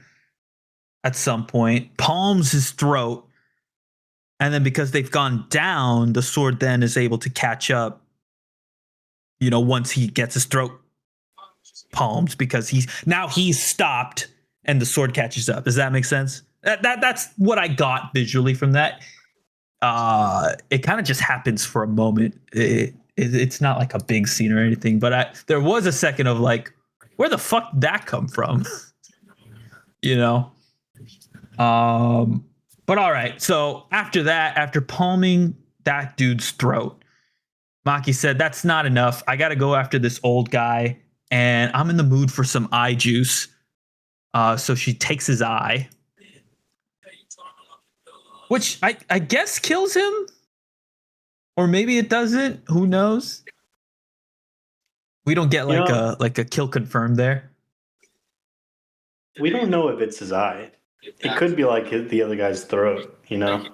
at some point, palms his throat, and then because they've gone down, the sword then is able to catch up, once he gets his throat palmed, because he's stopped and the sword catches up. Does that make sense? That's what I got visually from that. it kind of just happens for a moment. It's not like a big scene or anything, but there was a second of like, where the fuck did that come from? You know? But all right. So after that, after palming that dude's throat, Maki said, that's not enough. I got to go after this old guy, and I'm in the mood for some eye juice. So she takes his eye, which I guess kills him, or maybe it doesn't. Who knows? We don't get like a kill confirmed there. We don't know if it's his eye. It could be like the other guy's throat, you know?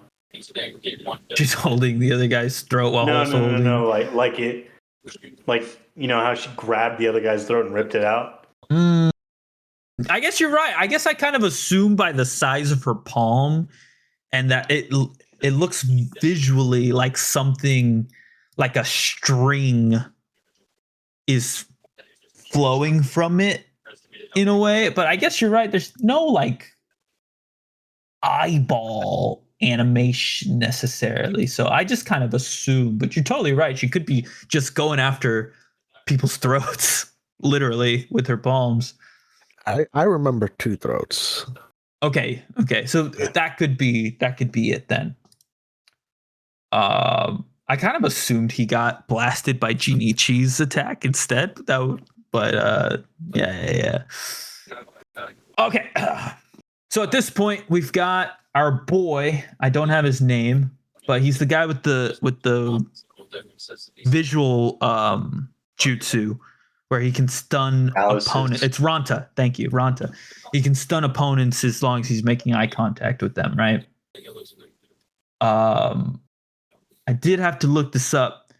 She's holding the other guy's throat while also holding. No. Like you know how she grabbed the other guy's throat and ripped it out? I guess you're right. I guess I kind of assumed by the size of her palm and that it looks visually like something like a string is flowing from it in a way. But I guess you're right. There's no like eyeball animation necessarily. So I just kind of assume, but you're totally right. She could be just going after people's throats, literally, with her palms. I remember 2 throats. Okay. So that could be it then. I kind of assumed he got blasted by Jinichi's attack instead. Yeah. Okay. So at this point, we've got our boy. I don't have his name, but he's the guy with the visual jutsu, where he can stun opponents. It's Ranta. Thank you, Ranta. He can stun opponents as long as he's making eye contact with them, right? I did have to look this up.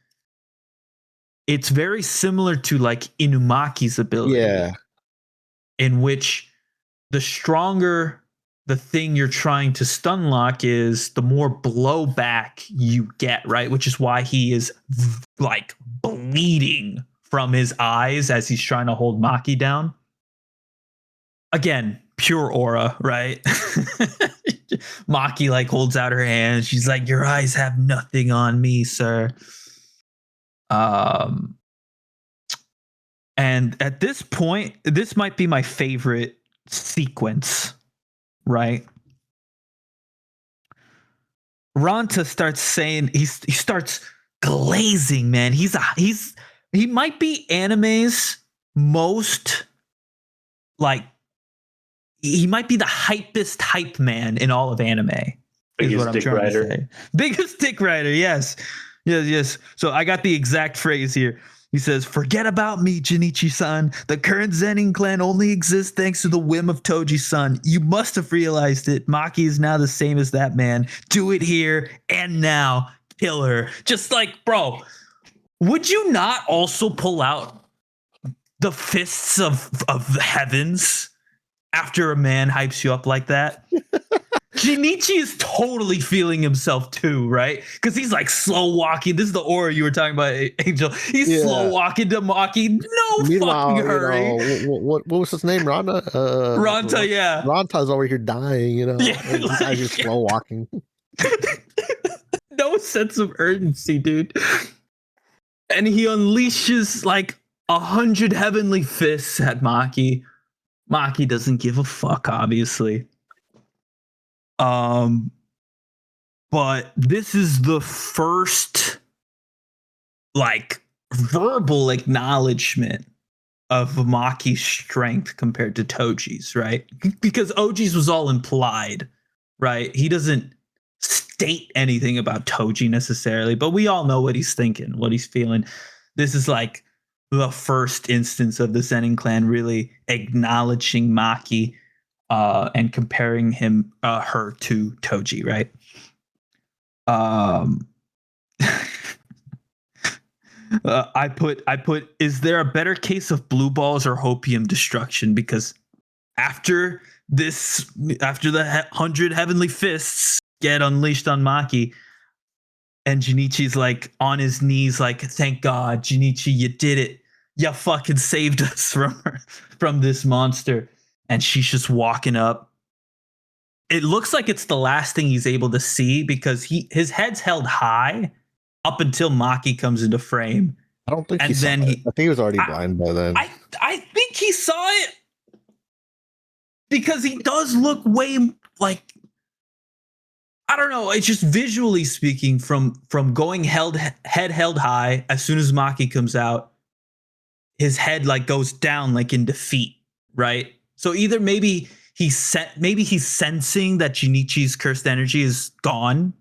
It's very similar to like Inumaki's ability. Yeah. In which the stronger the thing you're trying to stun lock is, the more blowback you get, right? Which is why he is like bleeding from his eyes as he's trying to hold Maki down. Again, pure aura, right? Maki like holds out her hand. She's like, your eyes have nothing on me, sir. And at this point, this might be my favorite sequence, right? Ranta starts saying, he starts glazing, man. He might be anime's most, like, he might be the hypest hype man in all of anime. Biggest dick rider. Biggest dick rider, yes. So I got the exact phrase here. He says, forget about me, Jinichi-san. The current Zenin clan only exists thanks to the whim of Toji-san. You must have realized it. Maki is now the same as that man. Do it here and now. Kill her. Just like, bro, would you not also pull out the fists of the heavens after a man hypes you up like that? Jinichi is totally feeling himself too, right? Because he's like slow walking. This is the aura you were talking about, Angel. He's slow walking to Maki. No fucking hurry. What was his name? Ranta? Ranta, yeah. Ranta's over here dying, you know. Yeah, this guy's just slow walking. No sense of urgency, dude. And he unleashes like 100 heavenly fists at Maki. Maki doesn't give a fuck, obviously. But this is the first like verbal acknowledgement of Maki's strength compared to Toji's, right? Because Oji's was all implied, right? He doesn't state anything about Toji necessarily, but we all know what he's thinking, what he's feeling. This is like the first instance of the Zenin clan really acknowledging Maki and comparing her to Toji, right? I put, is there a better case of blue balls or hopium destruction? Because after the 100 heavenly fists get unleashed on Maki, and Jinichi's like on his knees, like, thank God, Jinichi, you did it. You fucking saved us from this monster. And she's just walking up. it looks like it's the last thing he's able to see because his head's held high up until Maki comes into frame. I don't think And he saw then it. he- I think he was already blind by then. I think he saw it because he does look way like, I don't know. It's just visually speaking, from going head held high. As soon as Maki comes out, his head like goes down like in defeat, right? So either maybe he's sensing that Junichi's cursed energy is gone,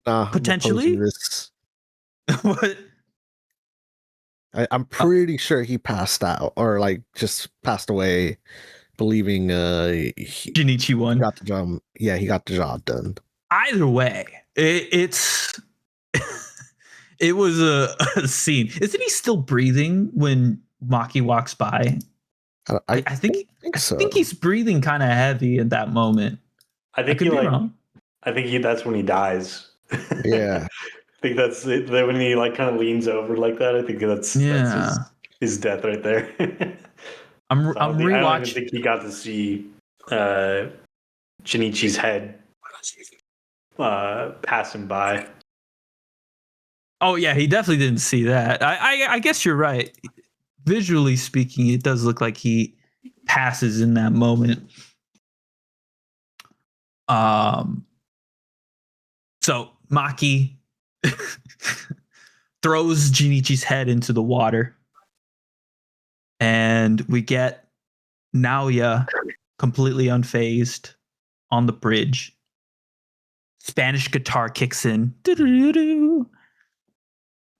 potentially. What? I'm pretty sure he passed out or like just passed away, believing Junichi won. got the job. Yeah, he got the job done. Either way, it's it was a scene. Isn't he still breathing when Maki walks by? I think so. I think he's breathing kind of heavy in that moment. I think wrong. that's when he dies. Yeah. I think that's it. When he like kind of leans over like that. I think that's his death right there. I'm I don't rewatching. even think he got to see Junichi's head passing by. Oh yeah, he definitely didn't see that. I guess you're right. Visually speaking, it does look like he passes in that moment. So Maki throws Junichi's head into the water, and we get Naoya completely unfazed on the bridge. Spanish guitar kicks in.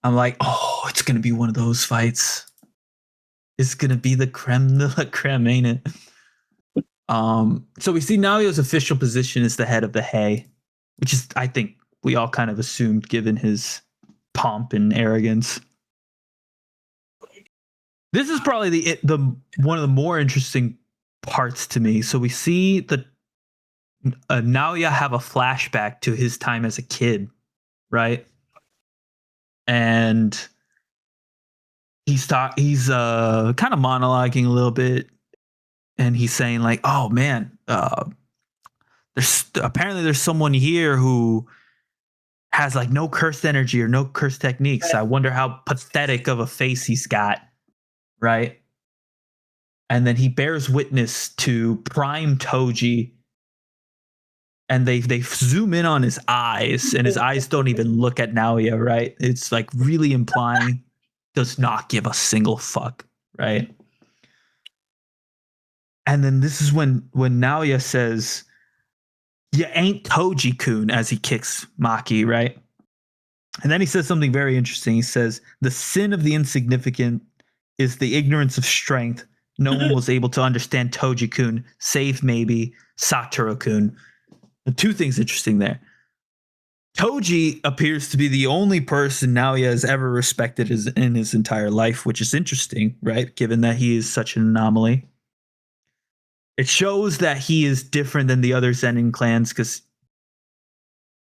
I'm like, oh, it's gonna be one of those fights. It's gonna be the creme de la creme, ain't it? So we see Naoya's official position is the head of the Hay, which is, I think, we all kind of assumed given his pomp and arrogance. This is probably the one of the more interesting parts to me. So we see the Naoya have a flashback to his time as a kid, right? And he's kind of monologuing a little bit, and he's saying like, "Oh man, there's someone here who has like no cursed energy or no cursed techniques. I wonder how pathetic of a face he's got." Right? And then he bears witness to Prime Toji, and they zoom in on his eyes, and his eyes don't even look at Naoya, right? It's like really implying does not give a single fuck, right? And then this is when Naoya says, "You ain't Toji-kun," as he kicks Maki, right? And then he says something very interesting. He says, "The sin of the insignificant is the ignorance of strength. No one was able to understand Toji-kun, save maybe Satoru-kun." The two things interesting there. Toji appears to be the only person Naoya has ever respected in his entire life, which is interesting, right? Given that he is such an anomaly. It shows that he is different than the other Zenin clans because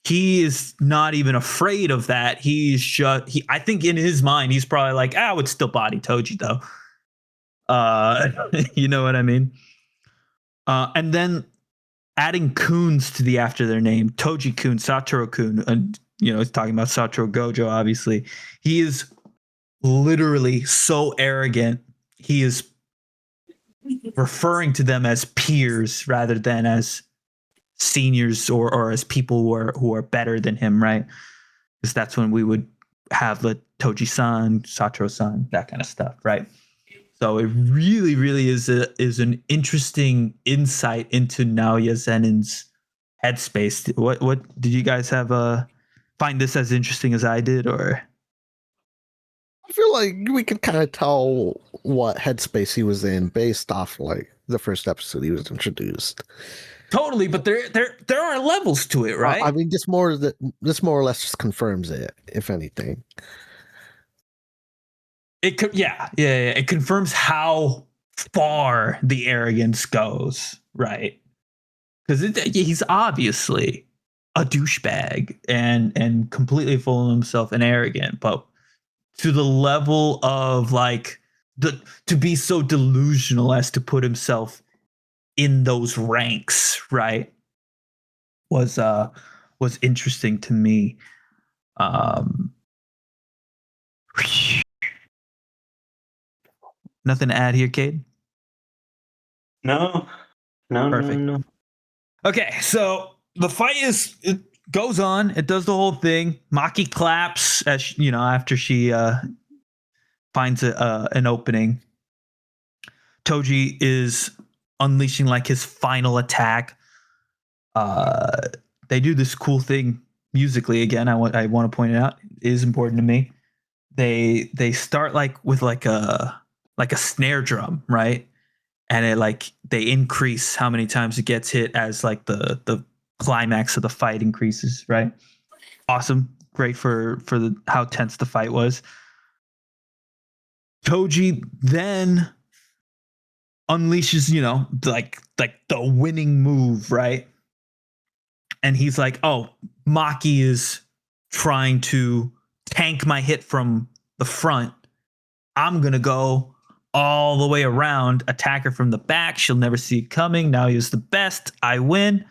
he is not even afraid of that. I think in his mind, he's probably like, I would still body Toji though. You know what I mean? And then adding Kuns to the after their name, Toji-kun, Satoru-kun, and he's talking about Satoru Gojo, obviously. He is literally so arrogant. He is referring to them as peers rather than as seniors or as people who are better than him, right? Because that's when we would have the Toji-san, Satoru-san, that kind of stuff, right? So it really, really is an interesting insight into Naoya Zenin's headspace. What did you guys have find this as interesting as I did, or? I feel like we could kind of tell what headspace he was in based off like the first episode he was introduced. Totally, but there are levels to it, right? I mean, this more or less just confirms it, if anything. It confirms how far the arrogance goes, right? Because he's obviously a douchebag and completely full of himself and arrogant, but to the level of like to be so delusional as to put himself in those ranks, right? was interesting to me. Nothing to add here, Cade? No. Perfect. No. Okay, so the fight it goes on. It does the whole thing. Maki claps as after she finds an opening. Toji is unleashing like his final attack. They do this cool thing musically. Again, I want to point it out. It is important to me. They start like with like a snare drum, right? And it like they increase how many times it gets hit as like the climax of the fight increases, right? Awesome. Great for how tense the fight was. Toji then unleashes, like the winning move, right? And he's like, oh, Maki is trying to tank my hit from the front. I'm going to go all the way around, attack her from the back. She'll never see it coming. Now he's the best. I win.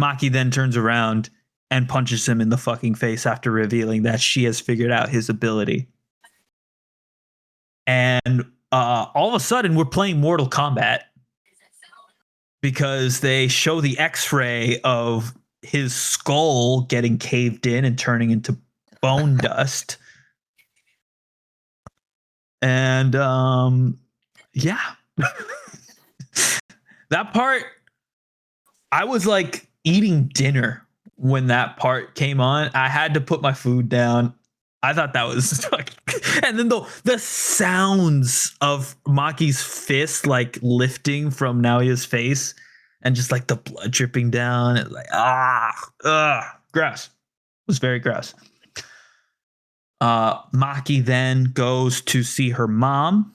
Maki then turns around and punches him in the fucking face after revealing that she has figured out his ability. And all of a sudden, we're playing Mortal Kombat because they show the X-ray of his skull getting caved in and turning into bone dust. And yeah, that part, I was like eating dinner when that part came on. I had to put my food down. I thought that was and then the sounds of Maki's fist like lifting from Naoya's face and just like the blood dripping down. It like gross. It was very gross. Maki then goes to see her mom.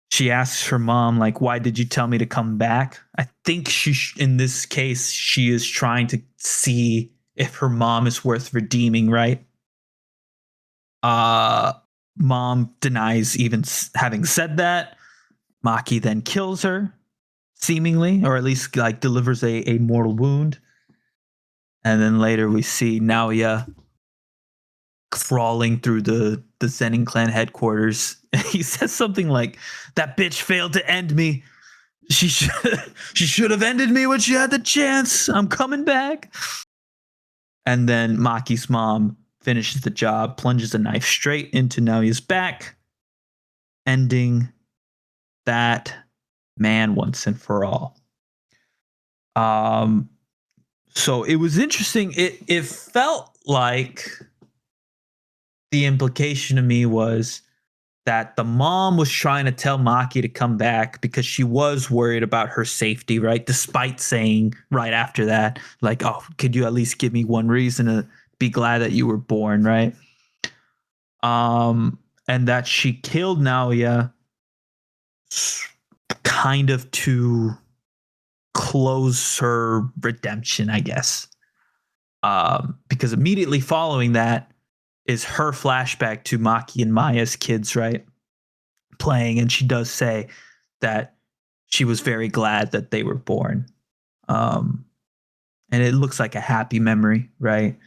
She asks her mom, like, why did you tell me to come back? I think in this case, she is trying to see if her mom is worth redeeming, right? Mom denies even having said that. Maki then kills her, seemingly, or at least like delivers a mortal wound. And then later we see Naoya crawling through the Zenin clan headquarters. He says something like, that bitch failed to end me. She should have ended me when she had the chance. I'm coming back. And then Maki's mom finishes the job, plunges a knife straight into Naoya's back, ending that man once and for all. So it was interesting. It felt like the implication to me was that the mom was trying to tell Maki to come back because she was worried about her safety, right? Despite saying right after that, like, oh, could you at least give me one reason to be glad that you were born, right? And that she killed Naoya kind of to close her redemption, I guess. Because immediately following that is her flashback to Maki and Maya's kids, right? Playing, and she does say that she was very glad that they were born. And it looks like a happy memory, right?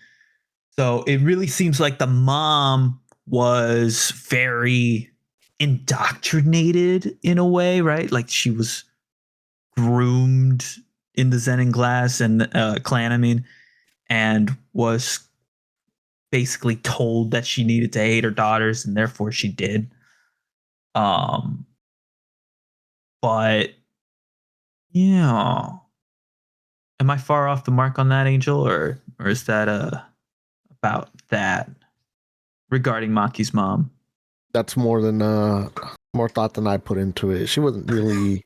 So it really seems like the mom was very indoctrinated in a way, right? Like she was groomed in the Zenin class and clan, and was basically told that she needed to hate her daughters, and therefore she did. But yeah, am I far off the mark on that, Angel, or is that about that regarding Maki's mom? That's more more thought than I put into it. She wasn't really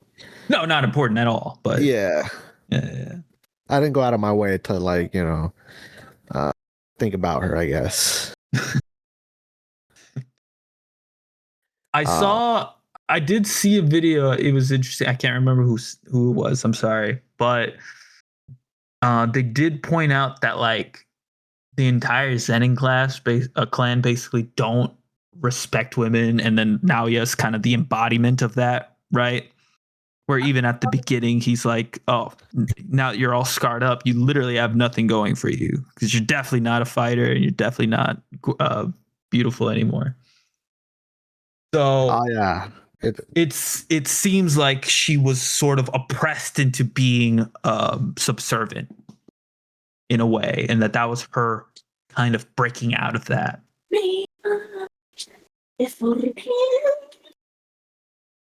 not important at all. But yeah. I didn't go out of my way to like think about her, I guess. I did see a video. It was interesting. I can't remember who it was. I'm sorry, but they did point out that like the entire Zenin clan basically don't respect women, and then Naoya's kind of the embodiment of that, right? where even at the beginning he's like, oh, now that you're all scarred up, you literally have nothing going for you because you're definitely not a fighter and you're definitely not beautiful anymore. So yeah, it seems like she was sort of oppressed into being subservient in a way, and that was her kind of breaking out of that.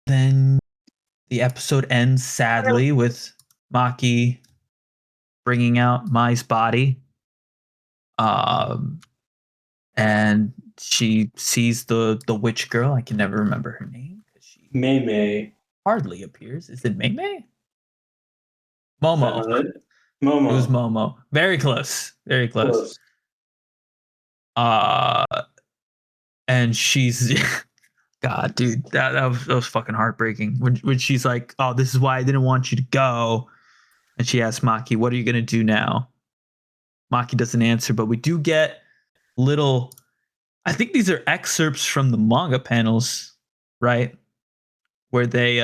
Then the episode ends sadly with Maki bringing out Mai's body. And she sees the witch girl. I can never remember her name because she Mei hardly appears. Is it Mei? Momo. Momo. It was Momo. Very close. Very close. And she's God, dude, that was fucking heartbreaking. When she's like, "Oh, this is why I didn't want you to go," and she asks Maki, "What are you gonna do now?" Maki doesn't answer, but we do get little. I think these are excerpts from the manga panels, right? Where they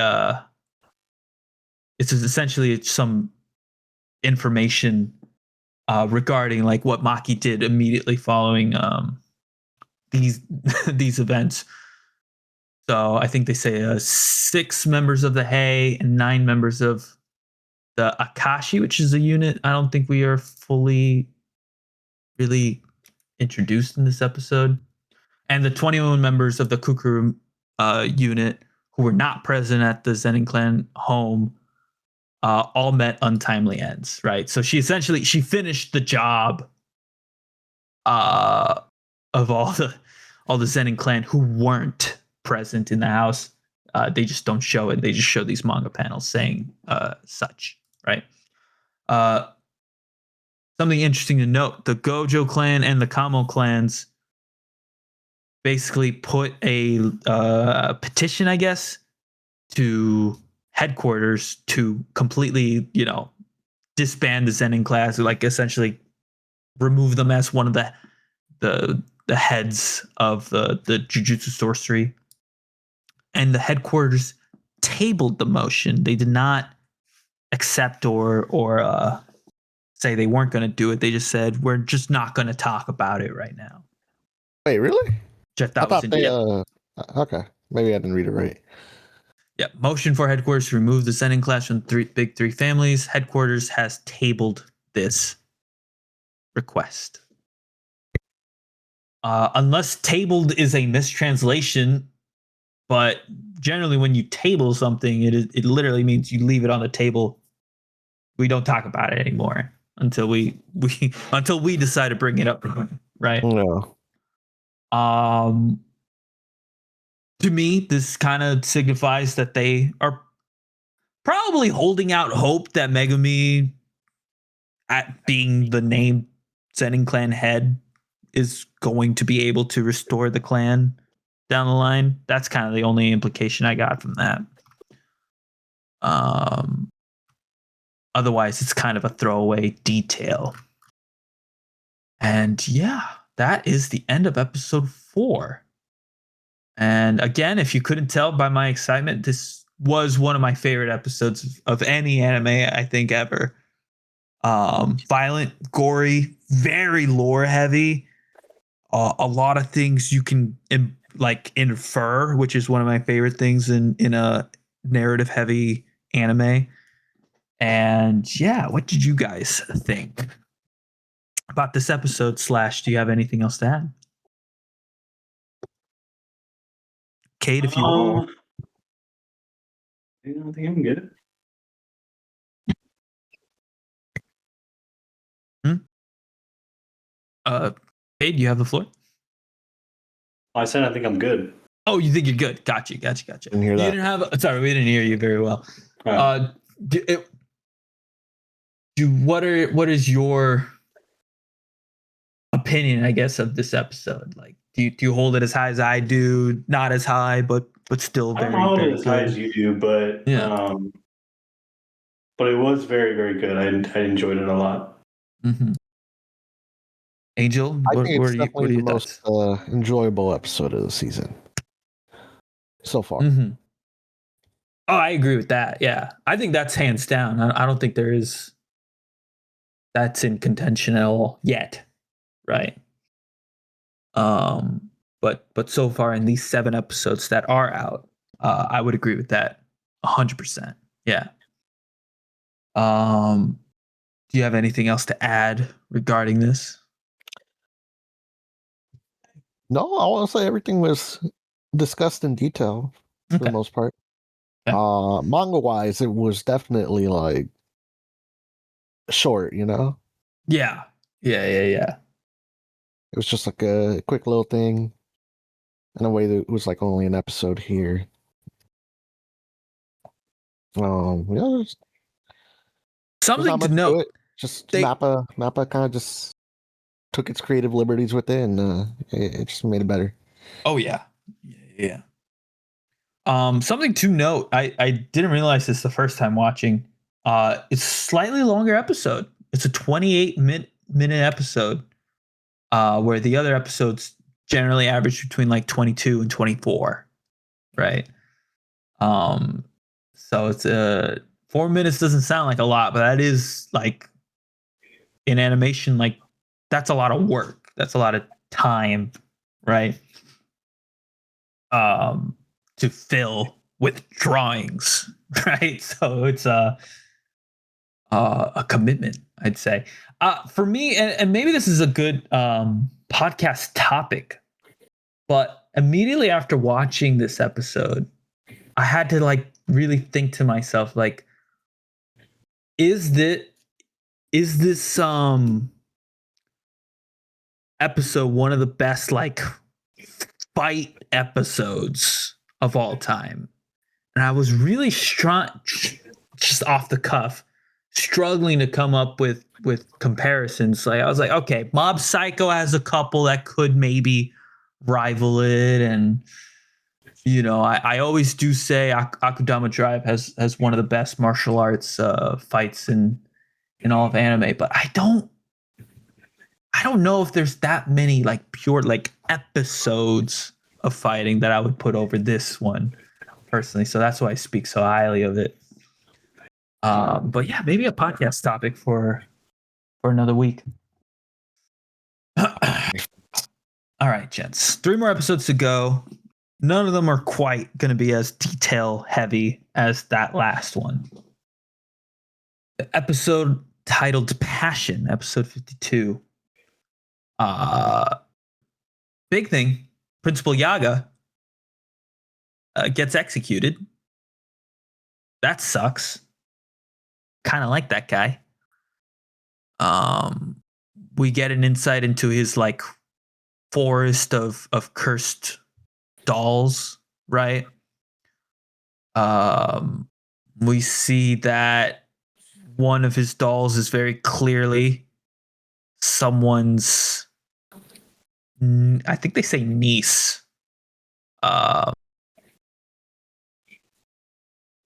it's essentially some information regarding like what Maki did immediately following these these events. So I think they say 6 members of the Hei and 9 members of the Akashi, which is a unit I don't think we are fully really introduced in this episode. And the 21 members of the Kukuru unit who were not present at the Zenin clan home all met untimely ends, right? So she finished the job of all the Zenin clan who weren't present in the house. They just don't show it. They just show these manga panels saying such, right? Something interesting to note, the Gojo clan and the Kamo clans basically put a petition, I guess, to headquarters to completely, disband the Zenin class, or like essentially remove them as one of the heads of the Jujutsu sorcery. And the headquarters tabled the motion. They did not accept or say they weren't going to do it. They just said, we're just not going to talk about it right now. Wait, really? Which I thought they. Okay, maybe I didn't read it right. Yeah, motion for headquarters to remove the Zenin class from big three families. Headquarters has tabled this request. Unless tabled is a mistranslation, but generally when you table something, it literally means you leave it on the table. We don't talk about it anymore until we decide to bring it up, right? No. To me, this kind of signifies that they are probably holding out hope that Megumi, at being the named Zenin clan head, is going to be able to restore the clan down the line. That's kind of the only implication I got from that. Otherwise, it's kind of a throwaway detail. And yeah, that is the end of episode 4. And again, if you couldn't tell by my excitement, this was one of my favorite episodes of any anime, I think, ever. Violent, gory, very lore heavy. A lot of things you can infer, which is one of my favorite things in a narrative heavy anime. And yeah, what did you guys think about this episode? / do you have anything else to add? Kate, if you I think I'm good. Kate, you have the floor. I said I think I'm good. Oh, you think you're good? Gotcha. Didn't hear You that. didn't have. Sorry, we didn't hear you very well. Right. What is your opinion, I guess, of this episode? Like, do you hold it as high as I do? Not as high, but still I very, don't hold very it as good. high as you do, but Yeah. But it was very, very good. I enjoyed it a lot. Mm-hmm. Angel, I what think it's are definitely your the thoughts? most enjoyable episode of the season so far. Mm-hmm. Oh, I agree with that. Yeah. I think that's hands down. I don't think that's in contention at all yet. Right. But so far in these 7 episodes that are out, I would agree with that 100%. Yeah. Do you have anything else to add regarding this? No, I want to say everything was discussed in detail for the most part. Yeah. Manga wise, it was definitely like short, you know? Yeah. Yeah. It was just like a quick little thing. In a way that it was like only an episode here. Yeah, there's Something not to much to note. it. Just Mappa kind of just took its creative liberties with it, and it just made it better. Oh yeah. Yeah. Something to note. I didn't realize this the first time watching. It's a slightly longer episode. It's a 28-minute episode. Where the other episodes generally average between like 22 and 24, right? So it's 4 minutes doesn't sound like a lot, but that is like in animation, like that's a lot of work. That's a lot of time, right? To fill with drawings, right? So it's a commitment, I'd say. For me, and maybe this is a good podcast topic, but immediately after watching this episode, I had to like really think to myself, like, is this episode one of the best like fight episodes of all time? And I was really just off the cuff, struggling to come up with comparisons. Like I was like, okay, Mob Psycho has a couple that could maybe rival it, and you know, I always do say Akudama Drive has one of the best martial arts fights in all of anime, but I don't know if there's that many like pure like episodes of fighting that I would put over this one personally. So that's why I speak so highly of it. But yeah, maybe a podcast topic for another week. All right, gents. 3 more episodes to go. None of them are quite going to be as detail heavy as that last one. The episode titled Passion, episode 52. Big thing. Principal Yaga gets executed. That sucks. Kind of like that guy. We get an insight into his like forest of cursed dolls, right? We see that one of his dolls is very clearly someone's, I think they say niece.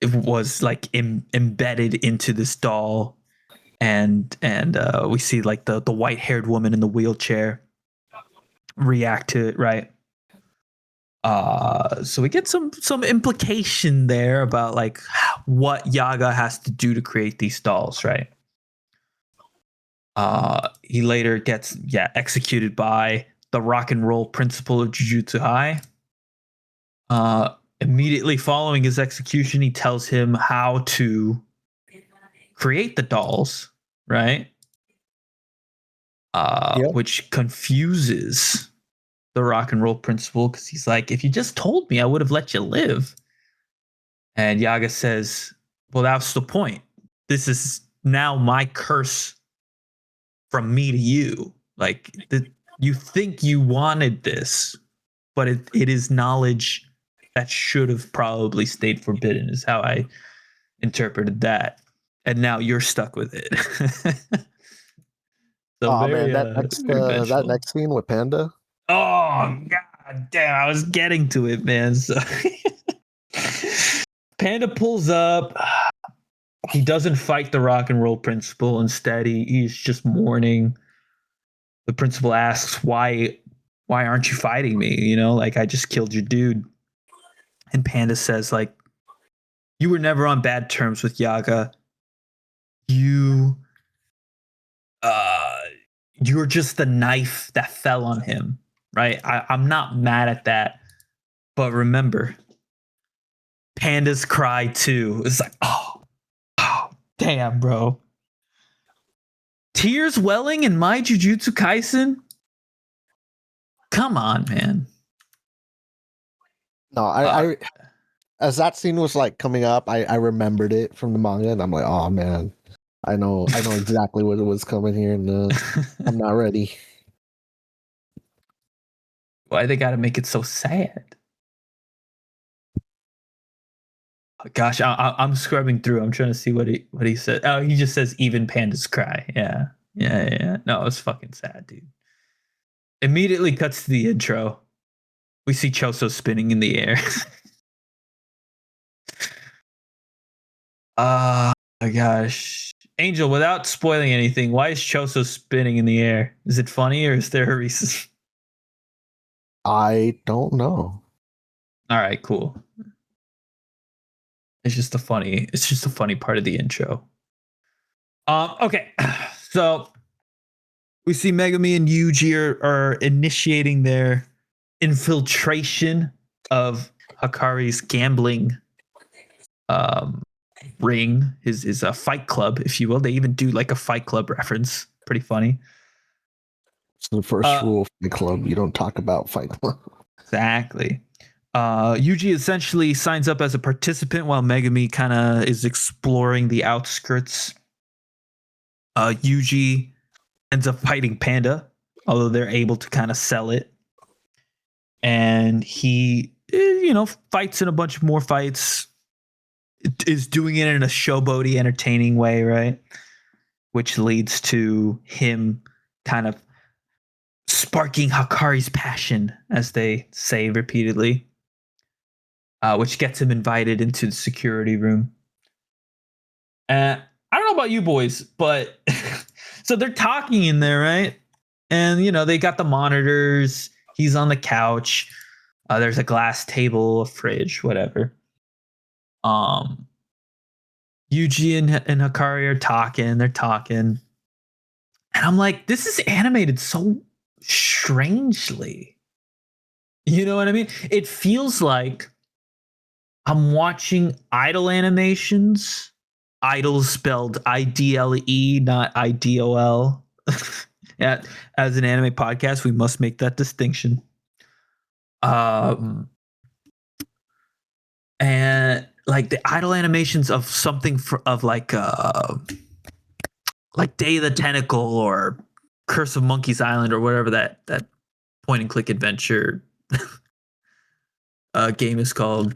It was like embedded into this doll, and we see like the white-haired woman in the wheelchair react to it, right? So we get some implication there about like what Yaga has to do to create these dolls, right? He later gets executed by the rock and roll principal of Jujutsu High. Immediately following his execution, he tells him how to create the dolls, right? Which confuses the rock and roll principal, because he's like, if you just told me, I would have let you live. And Yaga says, well, that's the point. This is now my curse from me to you. Like, you think you wanted this, but it is knowledge that should have probably stayed forbidden, is how I interpreted that. And now you're stuck with it. So man, that next scene with Panda. Oh god damn! I was getting to it, man. So Panda pulls up. He doesn't fight the rock and roll principal. Instead, he's just mourning. The principal asks, "Why aren't you fighting me? You know, like I just killed your dude." And Panda says, like, You were never on bad terms with Yaga. You you're just the knife that fell on him, right? I'm not mad at that. But remember, pandas cry too. It's like, oh, damn, bro. Tears welling in my Jujutsu Kaisen? Come on, man. No, I as that scene was like coming up, I remembered it from the manga, and I'm like, oh man, I know exactly what it was coming here, and I'm not ready. Why they gotta make it so sad? Oh, gosh, I'm scrubbing through. I'm trying to see what he said. Oh, he just says even pandas cry. Yeah. No, it's fucking sad, dude. Immediately cuts to the intro. We see Choso spinning in the air. Oh my gosh. Angel, without spoiling anything, why is Choso spinning in the air? Is it funny or is there a reason? I don't know. All right, cool. It's just a funny part of the intro. Okay. So we see Megami and Yuji are initiating their infiltration of Hakari's gambling ring, his fight club, if you will. They even do like a Fight Club reference. Pretty funny. It's the first rule of Fight Club. You don't talk about Fight Club. Exactly. Yuji essentially signs up as a participant while Megami kind of is exploring the outskirts. Yuji ends up fighting Panda, although they're able to kind of sell it. And he, fights in a bunch of more fights. Is doing it in a showboaty, entertaining way, right? Which leads to him kind of sparking Hakari's passion, as they say repeatedly, which gets him invited into the security room. I don't know about you boys, but so they're talking in there, right? And, they got the monitors. He's on the couch. There's a glass table, a fridge, whatever. Yuji and Hikari are talking. They're talking. And I'm like, this is animated so strangely. You know what I mean? It feels like I'm watching idol animations. Idol spelled IDLE, not IDOL. Yeah, as an anime podcast, we must make that distinction. And like the idle animations of something like Day of the Tentacle or Curse of Monkey's Island or whatever that point and click adventure game is called.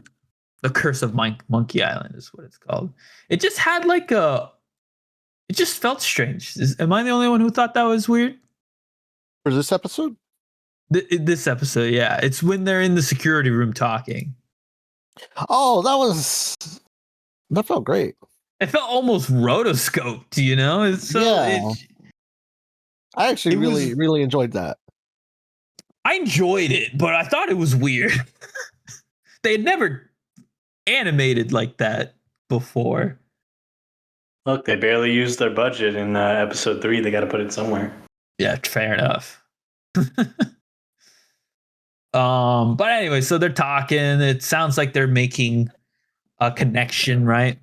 The Curse of Monkey Island is what it's called. It just had it just felt strange. Am I the only one who thought that was weird? For this episode? This episode, yeah. It's when they're in the security room talking. Oh, that felt great. It felt almost rotoscoped, I actually really enjoyed that. I enjoyed it, but I thought it was weird. They had never animated like that before. Look, they barely used their budget in episode 3. They got to put it somewhere. Yeah, fair enough. But anyway, so they're talking. It sounds like they're making a connection, right?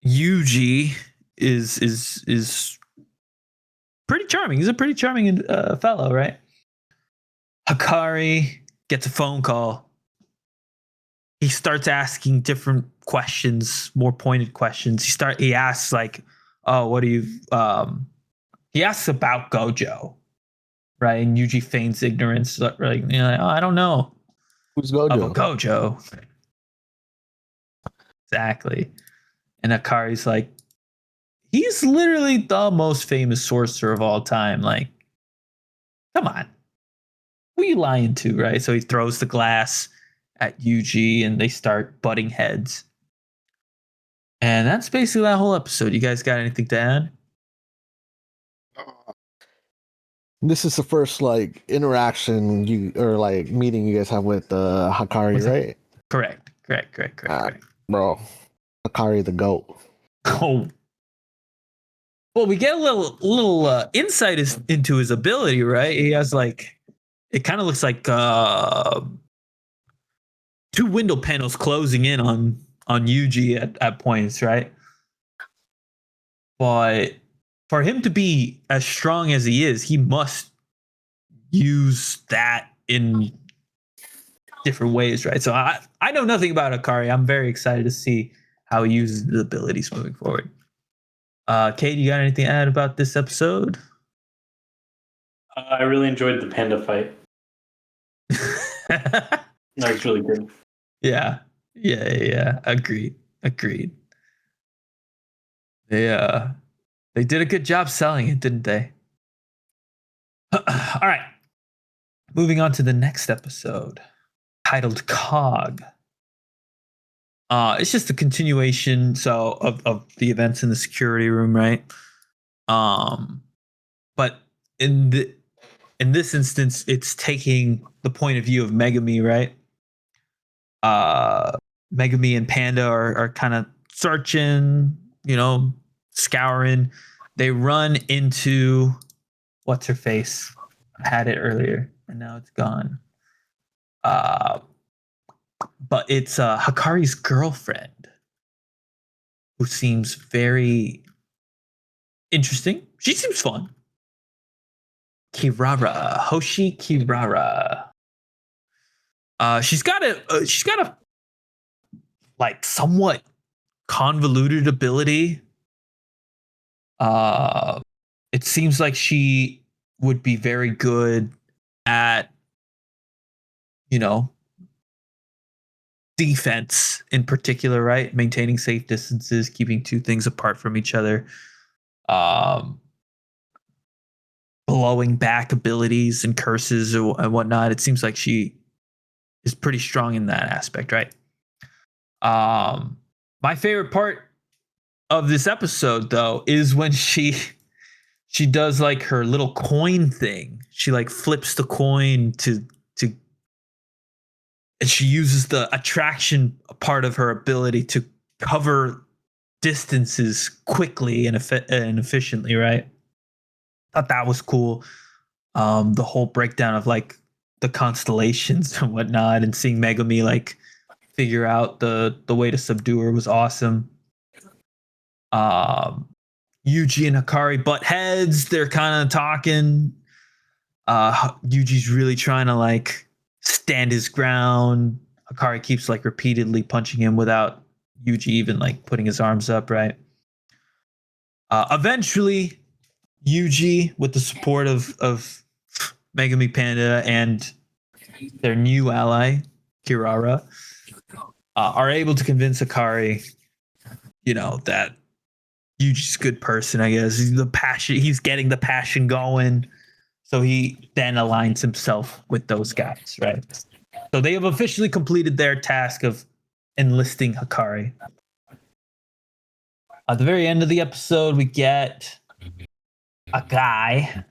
Yuji is pretty charming. He's a pretty charming fellow, right? Hikari gets a phone call. He starts asking different questions, more pointed questions. He asks like, "Oh, what do you?" He asks about Gojo, right? And Yuji feigns ignorance, like, "Oh, I don't know." Who's Gojo? About Gojo. Exactly. And Akari's like, he's literally the most famous sorcerer of all time. Like, come on. Who are you lying to, right? So he throws the glass at Yuji and they start butting heads. And that's basically that whole episode. You guys got anything to add? This is the first like interaction meeting you guys have with Hikari, right? Correct. Correct. Bro, Akari the GOAT. Oh. Well, we get a little insight into his ability, right? He has like, it kind of looks like 2 window panels closing in on Yuji at points, right? But for him to be as strong as he is, he must use that in different ways, right? So I know nothing about Akari. I'm very excited to see how he uses the abilities moving forward. Kate, you got anything to add about this episode? I really enjoyed the panda fight. That was really good. Yeah. Agreed. They did a good job selling it, didn't they? All right. Moving on to the next episode, titled Cog. It's just a continuation of the events in the security room, right? But in this instance, it's taking the point of view of Megami, right? Megami and Panda are kind of searching, scouring. They run into what's her face? I had it earlier and now it's gone. But it's Hikari's girlfriend, who seems very interesting. She seems fun. Hoshi Kirara. She's got a like somewhat convoluted ability. It seems like she would be very good at, defense in particular, right? Maintaining safe distances, keeping 2 things apart from each other. Blowing back abilities and curses and whatnot. It seems like she is pretty strong in that aspect, right? My favorite part of this episode, though, is when she does like her little coin thing. She like flips the coin to and she uses the attraction part of her ability to cover distances quickly and efficiently, right? Thought that was cool. The whole breakdown of like the constellations and whatnot, and seeing Megami like figure out the way to subdue her was awesome. Yuji and Hikari butt heads. They're kind of talking. Yuji's really trying to like stand his ground. Hikari keeps like repeatedly punching him without Yuji even like putting his arms up, right? Eventually, Yuji, with the support of Megami Panda and their new ally, Kirara, are able to convince Hikari, that Yuji's a good person, I guess. He's getting the passion going. So he then aligns himself with those guys, right? So they have officially completed their task of enlisting Hikari. At the very end of the episode, we get a guy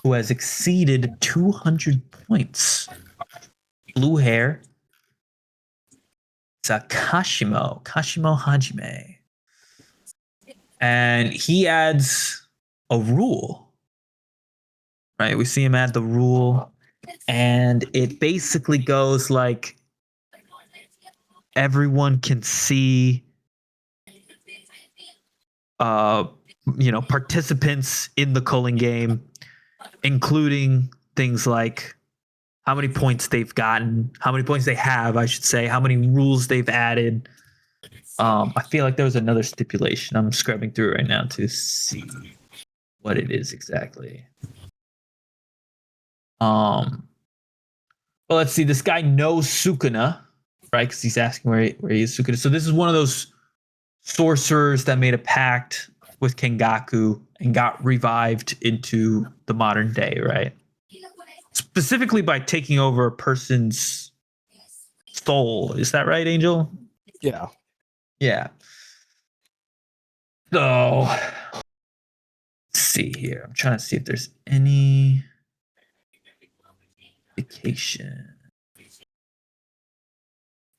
who has exceeded 200 points. Blue hair. It's a Kashimo Hajime. And he adds a rule. Right, we see him add the rule, and it basically goes like everyone can see, participants in the culling game, including things like how many points they've gotten, how many points they have, I should say, how many rules they've added. I feel like there was another stipulation. I'm scrubbing through it right now to see what it is exactly. Well, let's see. This guy knows Sukuna, right? Because he's asking where he is Sukuna. So this is one of those sorcerers that made a pact with Kengaku and got revived into the modern day, right? Specifically by taking over a person's soul. Is that right, Angel? Yeah. Yeah. So let's see here. I'm trying to see if there's any indication.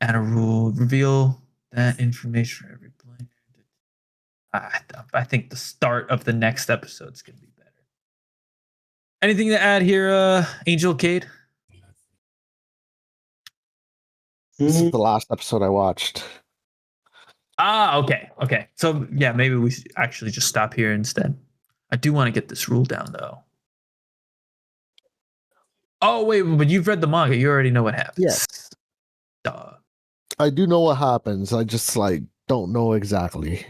Add a rule. Reveal that information for every player. I think the start of the next episode is going to be better. Anything to add here, Angel Cade? This is the last episode I watched. Okay. So yeah, maybe we should actually just stop here instead. I do want to get this rule down though. Oh wait, but you've read the manga. You already know what happens. Yes, Duh. I do know what happens. I just like don't know exactly.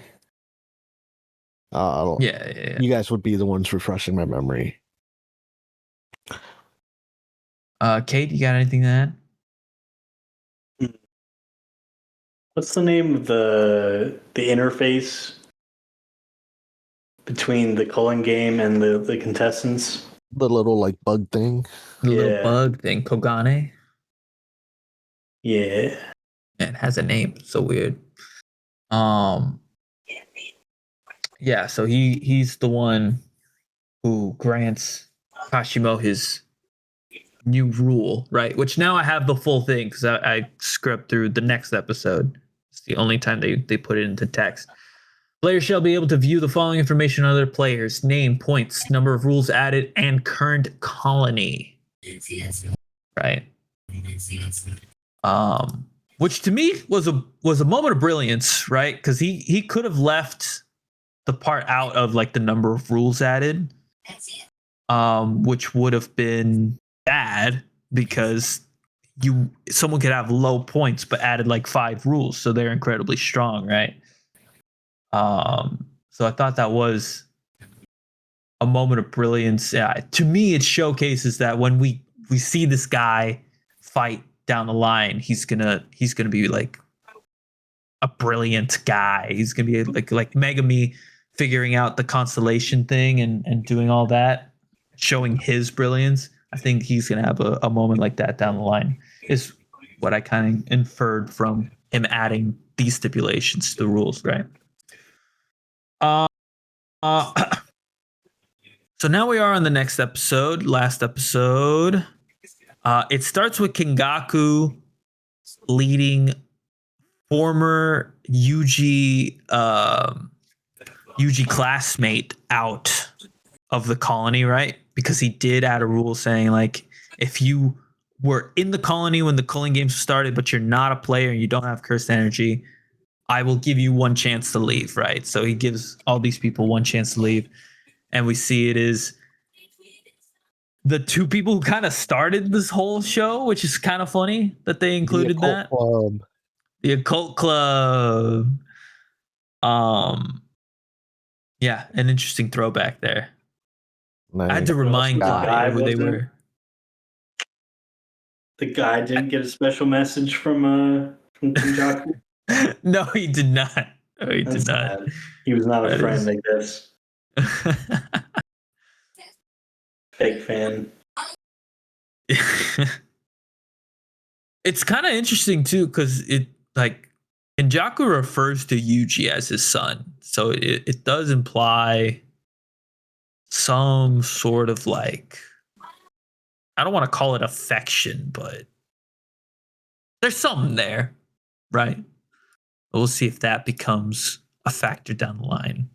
Yeah. You guys would be the ones refreshing my memory. Kate, you got anything to add? What's the name of the interface between the culling game and the contestants? The little like bug thing. The little Yeah. bug thing, Kogane. Yeah. It has a name. So weird. Yeah, so he's the one who grants Kashimo his new rule, right? Which now I have the full thing because I scrubbed through the next episode. It's the only time they put it into text. Players shall be able to view the following information on other players: name, points, number of rules added, and current colony. Right. Which to me was a moment of brilliance, right? Because he could have left the part out of like the number of rules added, which would have been bad because someone could have low points but added like 5 rules, so they're incredibly strong, right? So I thought that was a moment of brilliance. Yeah, to me, it showcases that when we see this guy fight down the line, he's gonna be like a brilliant guy. He's gonna be like Megami figuring out the constellation thing and doing all that, showing his brilliance. I think he's gonna have a moment like that down the line, is what I kind of inferred from him adding these stipulations to the rules, right? So now we are on the next episode, last episode. It starts with Kingaku leading former Yuji classmate out of the colony, right? Because he did add a rule saying like, if you were in the colony when the culling games started, but you're not a player and you don't have cursed energy, I will give you one chance to leave, right? So he gives all these people one chance to leave. And we see it is the 2 people who kind of started this whole show, which is kind of funny that they included The Occult that. Club. The Occult Club. Yeah, an interesting throwback there. Nice. I had to remind guy. Claudia who they Wasn't it? were. The guy didn't get a special message from Kenjaku. No, he did not. No, he did not. Sad. He was not a That friend, is- I guess. Fake fan. It's kind of interesting too, because it like Kenjaku refers to Yuji as his son, so it does imply some sort of like, I don't want to call it affection, but there's something there, right? We'll see if that becomes a factor down the line.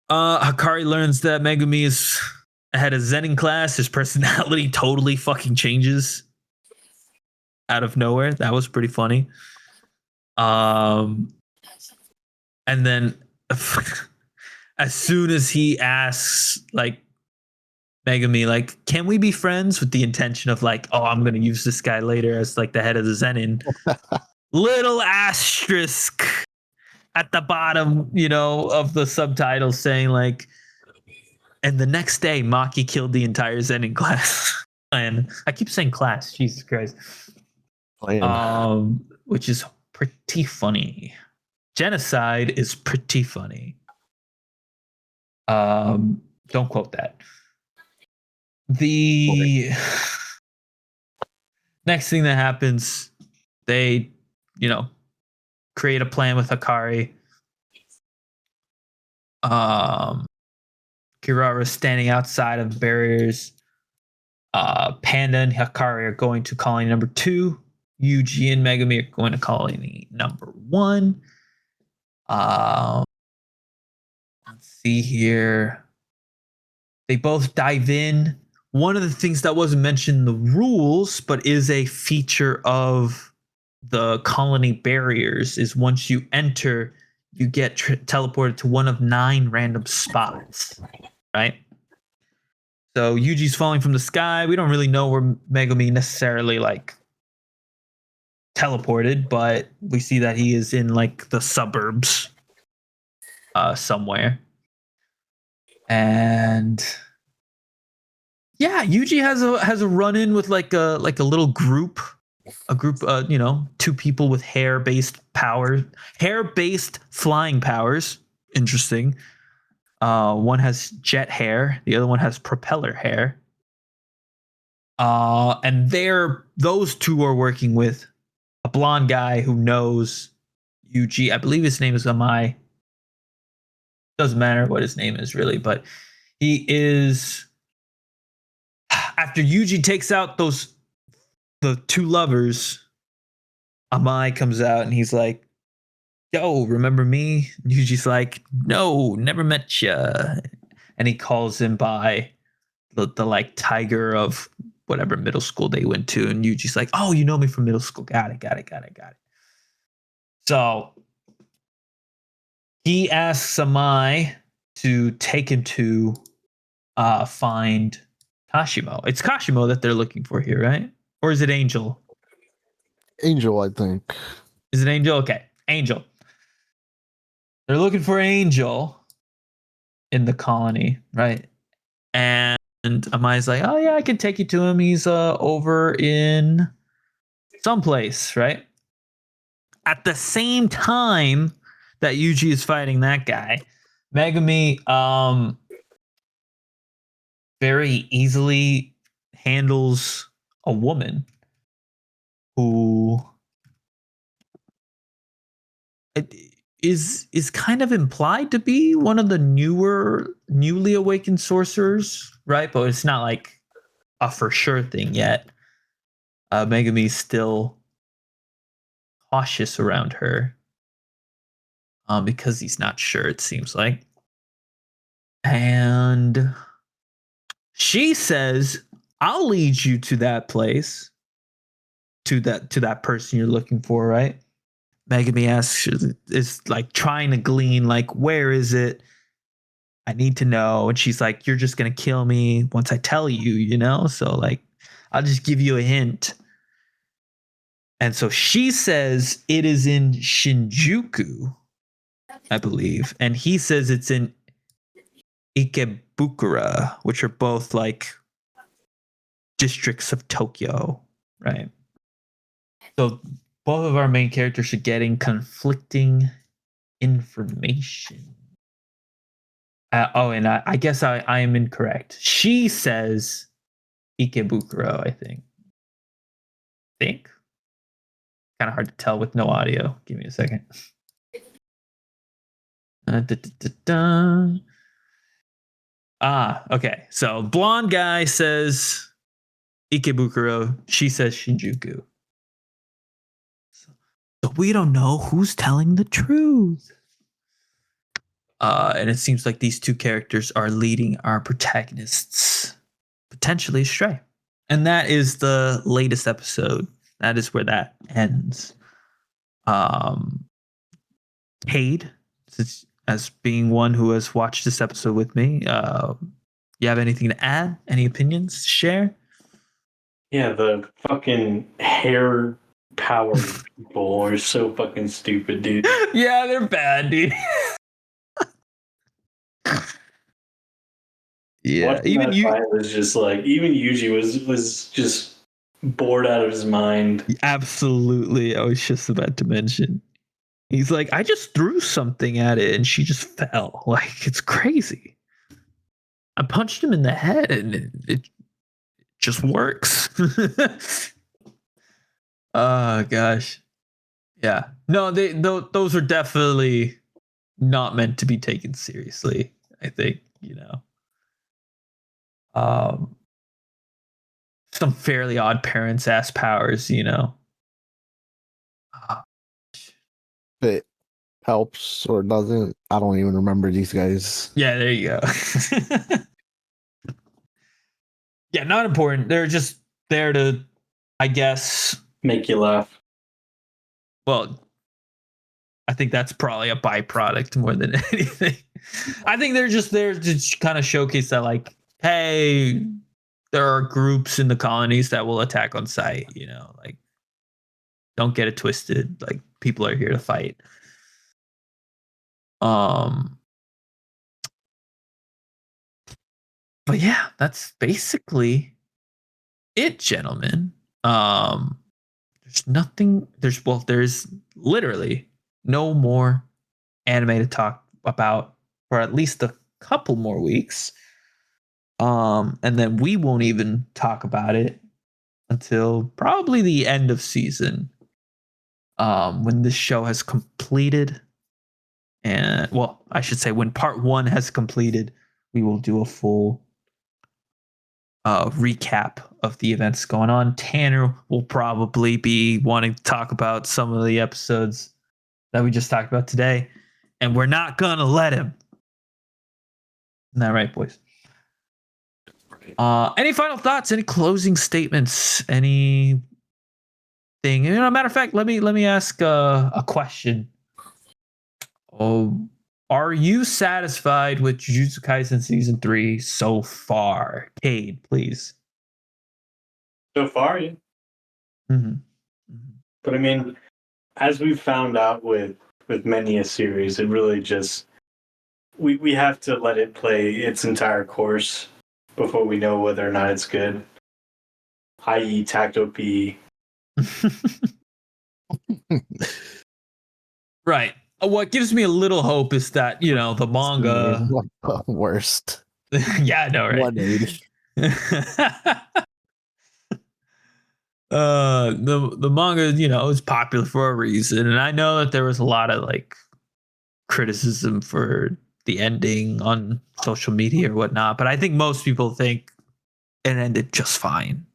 Hikari learns that Megumi is ahead of Zen in class. His personality totally fucking changes out of nowhere. That was pretty funny. And then as soon as he asks like Megami, like, can we be friends, with the intention of like, oh, I'm gonna use this guy later as like the head of the Zenin. Little asterisk at the bottom, of the subtitle saying like, and the next day Maki killed the entire Zenin class. And I keep saying class, Jesus Christ. Which is pretty funny. Genocide is pretty funny. Don't quote that. The next thing that happens, they, create a plan with Hikari. Kirara standing outside of the barriers. Panda and Hikari are going to colony number 2 Yuji and Megumi are going to colony number 1. Let's see here. They both dive in. One of the things that wasn't mentioned in the rules, but is a feature of the colony barriers, is once you enter, you get teleported to one of 9 random spots, right? So Yuji's falling from the sky. We don't really know where Megumi necessarily like teleported, but we see that he is in like the suburbs somewhere. And yeah, Yuji has a run in with like a little group, you know, 2 people with hair-based flying powers. Interesting. One has jet hair, the other one has propeller hair. And those 2 are working with a blonde guy who knows Yuji. I believe his name is Amai. Doesn't matter what his name is really, but he is. After Yuji takes out the 2 lovers, Amai comes out and he's like, "Yo, remember me?" And Yuji's like, "No, never met ya." And he calls him by the like tiger of whatever middle school they went to. And Yuji's like, "Oh, you know me from middle school. Got it. So he asks Amai to take him to find Kashimo. It's Kashimo that they're looking for here, right? Or is it Angel? Angel, I think. Is it Angel? Okay, Angel. They're looking for Angel in the colony, right? And Amai's like, "Oh yeah, I can take you to him. He's over in someplace, right?" At the same time that Yuji is fighting that guy, Megumi very easily handles a woman who is kind of implied to be one of the newly awakened sorcerers, right? But it's not like a for sure thing yet. Megumi's still cautious around her because he's not sure, it seems like. And she says, "I'll lead you to that place, to that person you're looking for," right? Megumi asks, is like trying to glean, like, "Where is it? I need to know." And she's like, "You're just gonna kill me once I tell you, you know? So like, I'll just give you a hint." And so she says it is in Shinjuku, I believe. And he says it's in Ikebukuro, which are both like districts of Tokyo, right? So both of our main characters are getting conflicting information. And I guess I am incorrect. She says Ikebukuro, I think. Kind of hard to tell with no audio. Give me a second. Okay. So blonde guy says Ikebukuro. She says Shinjuku. So we don't know who's telling the truth. And it seems like these 2 characters are leading our protagonists potentially astray. And that is the latest episode. That is where that ends. Cade, as being one who has watched this episode with me, you have anything to add? Any opinions to share? Yeah, the fucking hair powered people are so fucking stupid, dude. Yeah, they're bad, dude. Yeah, Watching even that you fight was just like, even Yuji was just bored out of his mind. absolutely. I was just about to mention. He's like, "I just threw something at it and she just fell." Like, it's crazy. I punched him in the head and it just works. Oh gosh. Yeah. No, those are definitely not meant to be taken seriously, I think, you know. Some fairly odd parents ass powers, you know. it helps or doesn't. I don't even remember these guys. Yeah, there you go. Yeah, not important. They're just there to, I guess. Make you laugh. Well, I think that's probably a byproduct more than anything. I think they're just there to kind of showcase that, like, hey, there are groups in the colonies that will attack on sight. You know, like, don't get it twisted. Like, people are here to fight. But yeah, that's basically it, gentlemen. There's literally no more anime to talk about for at least a couple more weeks. And then we won't even talk about it until probably the end of season. When this show has completed. And well, I should say when part 1 has completed, we will do a full recap of the events going on. Tanner will probably be wanting to talk about some of the episodes that we just talked about today, and we're not gonna let him. Isn't that right, boys? Any final thoughts? Any closing statements? Anything? You know, matter of fact, let me ask a question. Are you satisfied with Jujutsu Kaisen Season 3 so far? Cade, please. So far, yeah. Mm-hmm. But I mean, as we've found out with many a series, it really just we have to let it play its entire course before we know whether or not it's good. I.e., Tacto P. Right. What gives me a little hope is that, you know, the manga. Like the worst. Yeah, I know, right? 180. The manga, you know, is popular for a reason, and I know that there was a lot of like criticism for the ending on social media or whatnot, but I think most people think it ended just fine,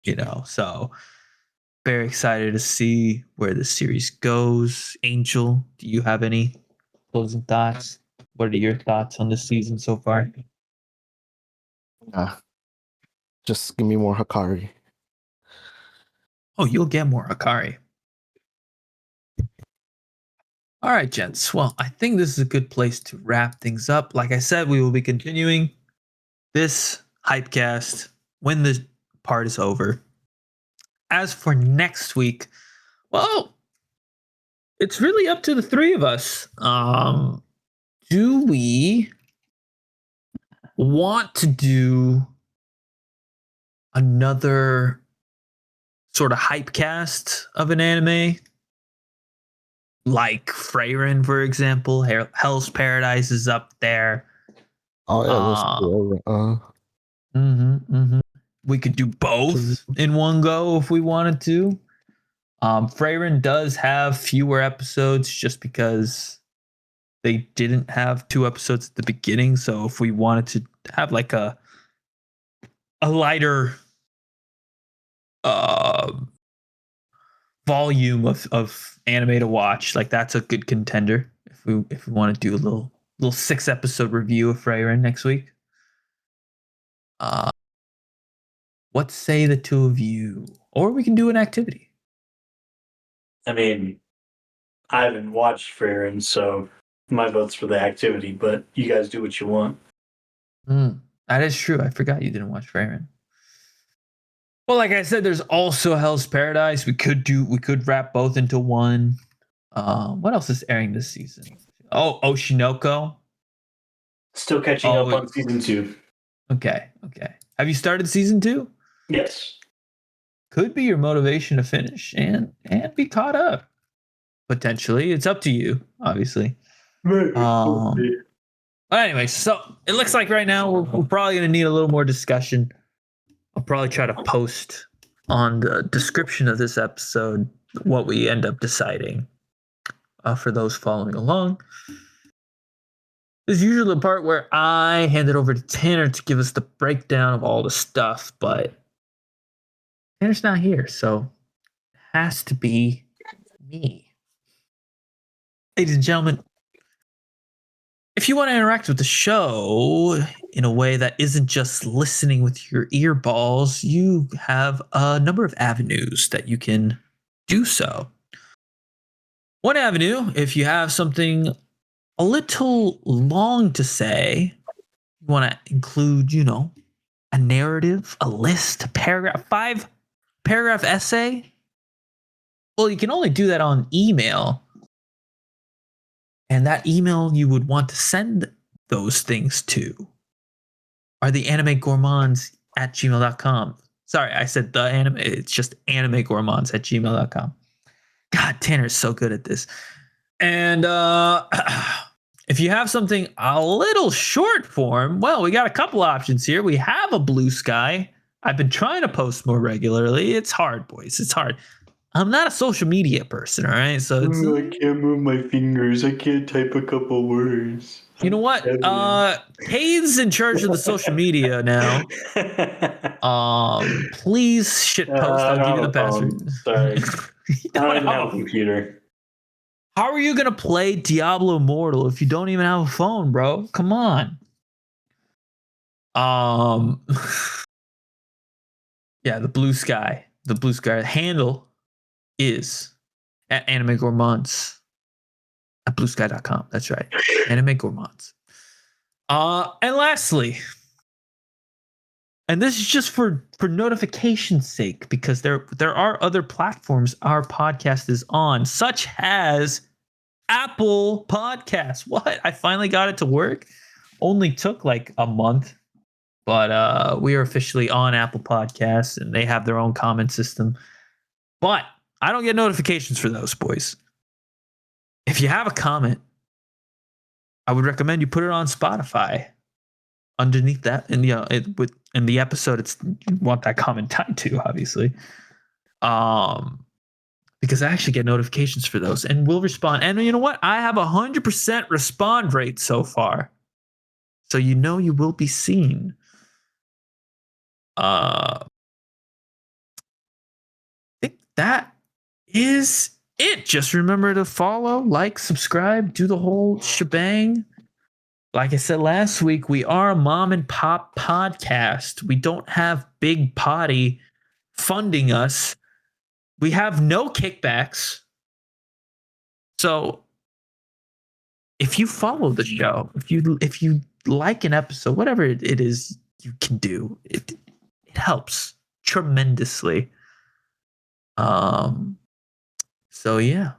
you know. So very excited to see where the series goes. Angel, do you have any closing thoughts? What are your thoughts on this season so far? Just give me more Hikari. Oh, you'll get more Hikari. All right, gents. Well, I think this is a good place to wrap things up. Like I said, we will be continuing this Hypecast when this part is over. As for next week, well, it's really up to the three of us. Do we want to do another sort of Hypecast of an anime? Like Freyren, for example. Hell's Paradise is up there. Oh yeah, We could do both in one go if we wanted to. Freyren does have fewer episodes just because they didn't have 2 episodes at the beginning. So if we wanted to have like a lighter volume of anime to watch, like that's a good contender if we want to do a little 6-episode review of Freyren next week. What say the two of you? Or we can do an activity. I mean, I haven't watched Freyren, so my vote's for the activity, but you guys do what you want. That is true. I forgot you didn't watch Freyren. Well, like I said, there's also Hell's Paradise. We could wrap both into one. What else is airing this season? Oh, Oshinoko. Still catching up on season 2. Okay. Have you started season 2? Yes. Could be your motivation to finish and be caught up. Potentially. It's up to you, obviously. But anyway, so it looks like right now we're probably going to need a little more discussion. I'll probably try to post on the description of this episode what we end up deciding for those following along. This is usually the part where I hand it over to Tanner to give us the breakdown of all the stuff, but Tanner's not here, so it has to be me. Ladies and gentlemen, if you want to interact with the show in a way that isn't just listening with your earballs, you have a number of avenues that you can do so. One avenue, if you have something a little long to say, you want to include, a narrative, a list, a paragraph, 5-paragraph essay. Well, you can only do that on email. And that email you would want to send those things to are the animegourmands@gmail.com. Sorry, I said the anime. It's just animegourmands@gmail.com. God, Tanner's so good at this. And if you have something a little short form, well, we got a couple options here. We have a Blue Sky. I've been trying to post more regularly. It's hard, boys. It's hard. I'm not a social media person, all right? So it's, I can't move my fingers. I can't type a couple words. You know what? Kane's in charge of the social media now. Please shitpost. I'll give you the password. Sorry. You I don't even have have a computer. How are you gonna play Diablo Immortal if you don't even have a phone, bro? Come on. Yeah, the Blue Sky. The Blue Sky handle is at Anime Gourmands at bluesky.com. That's right. Anime Gourmands. And lastly, and this is just for notification's sake, because there are other platforms our podcast is on, such as Apple Podcasts. What? I finally got it to work. Only took like a month, but we are officially on Apple Podcasts, and they have their own comment system. But I don't get notifications for those, boys. If you have a comment, I would recommend you put it on Spotify. Underneath that, and in the episode, it's you want that comment tied to, obviously, because I actually get notifications for those, and we'll respond. And you know what? I have 100% respond rate so far, so you will be seen. I think that is it. Just remember to follow, like, subscribe, do the whole shebang. Like I said last week, we are a mom and pop podcast. We don't have Big Potty funding us. We have no kickbacks. So if you follow the show, if you like an episode, whatever it is you can do, it helps tremendously. So yeah.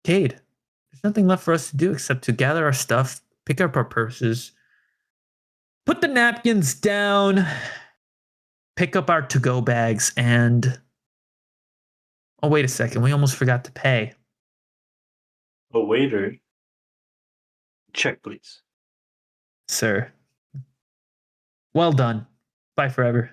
Cade, there's nothing left for us to do except to gather our stuff, pick up our purses, put the napkins down, pick up our to-go bags, and oh, wait a second. We almost forgot to pay. Oh, waiter. Check, please. Sir. Well done. Bye forever.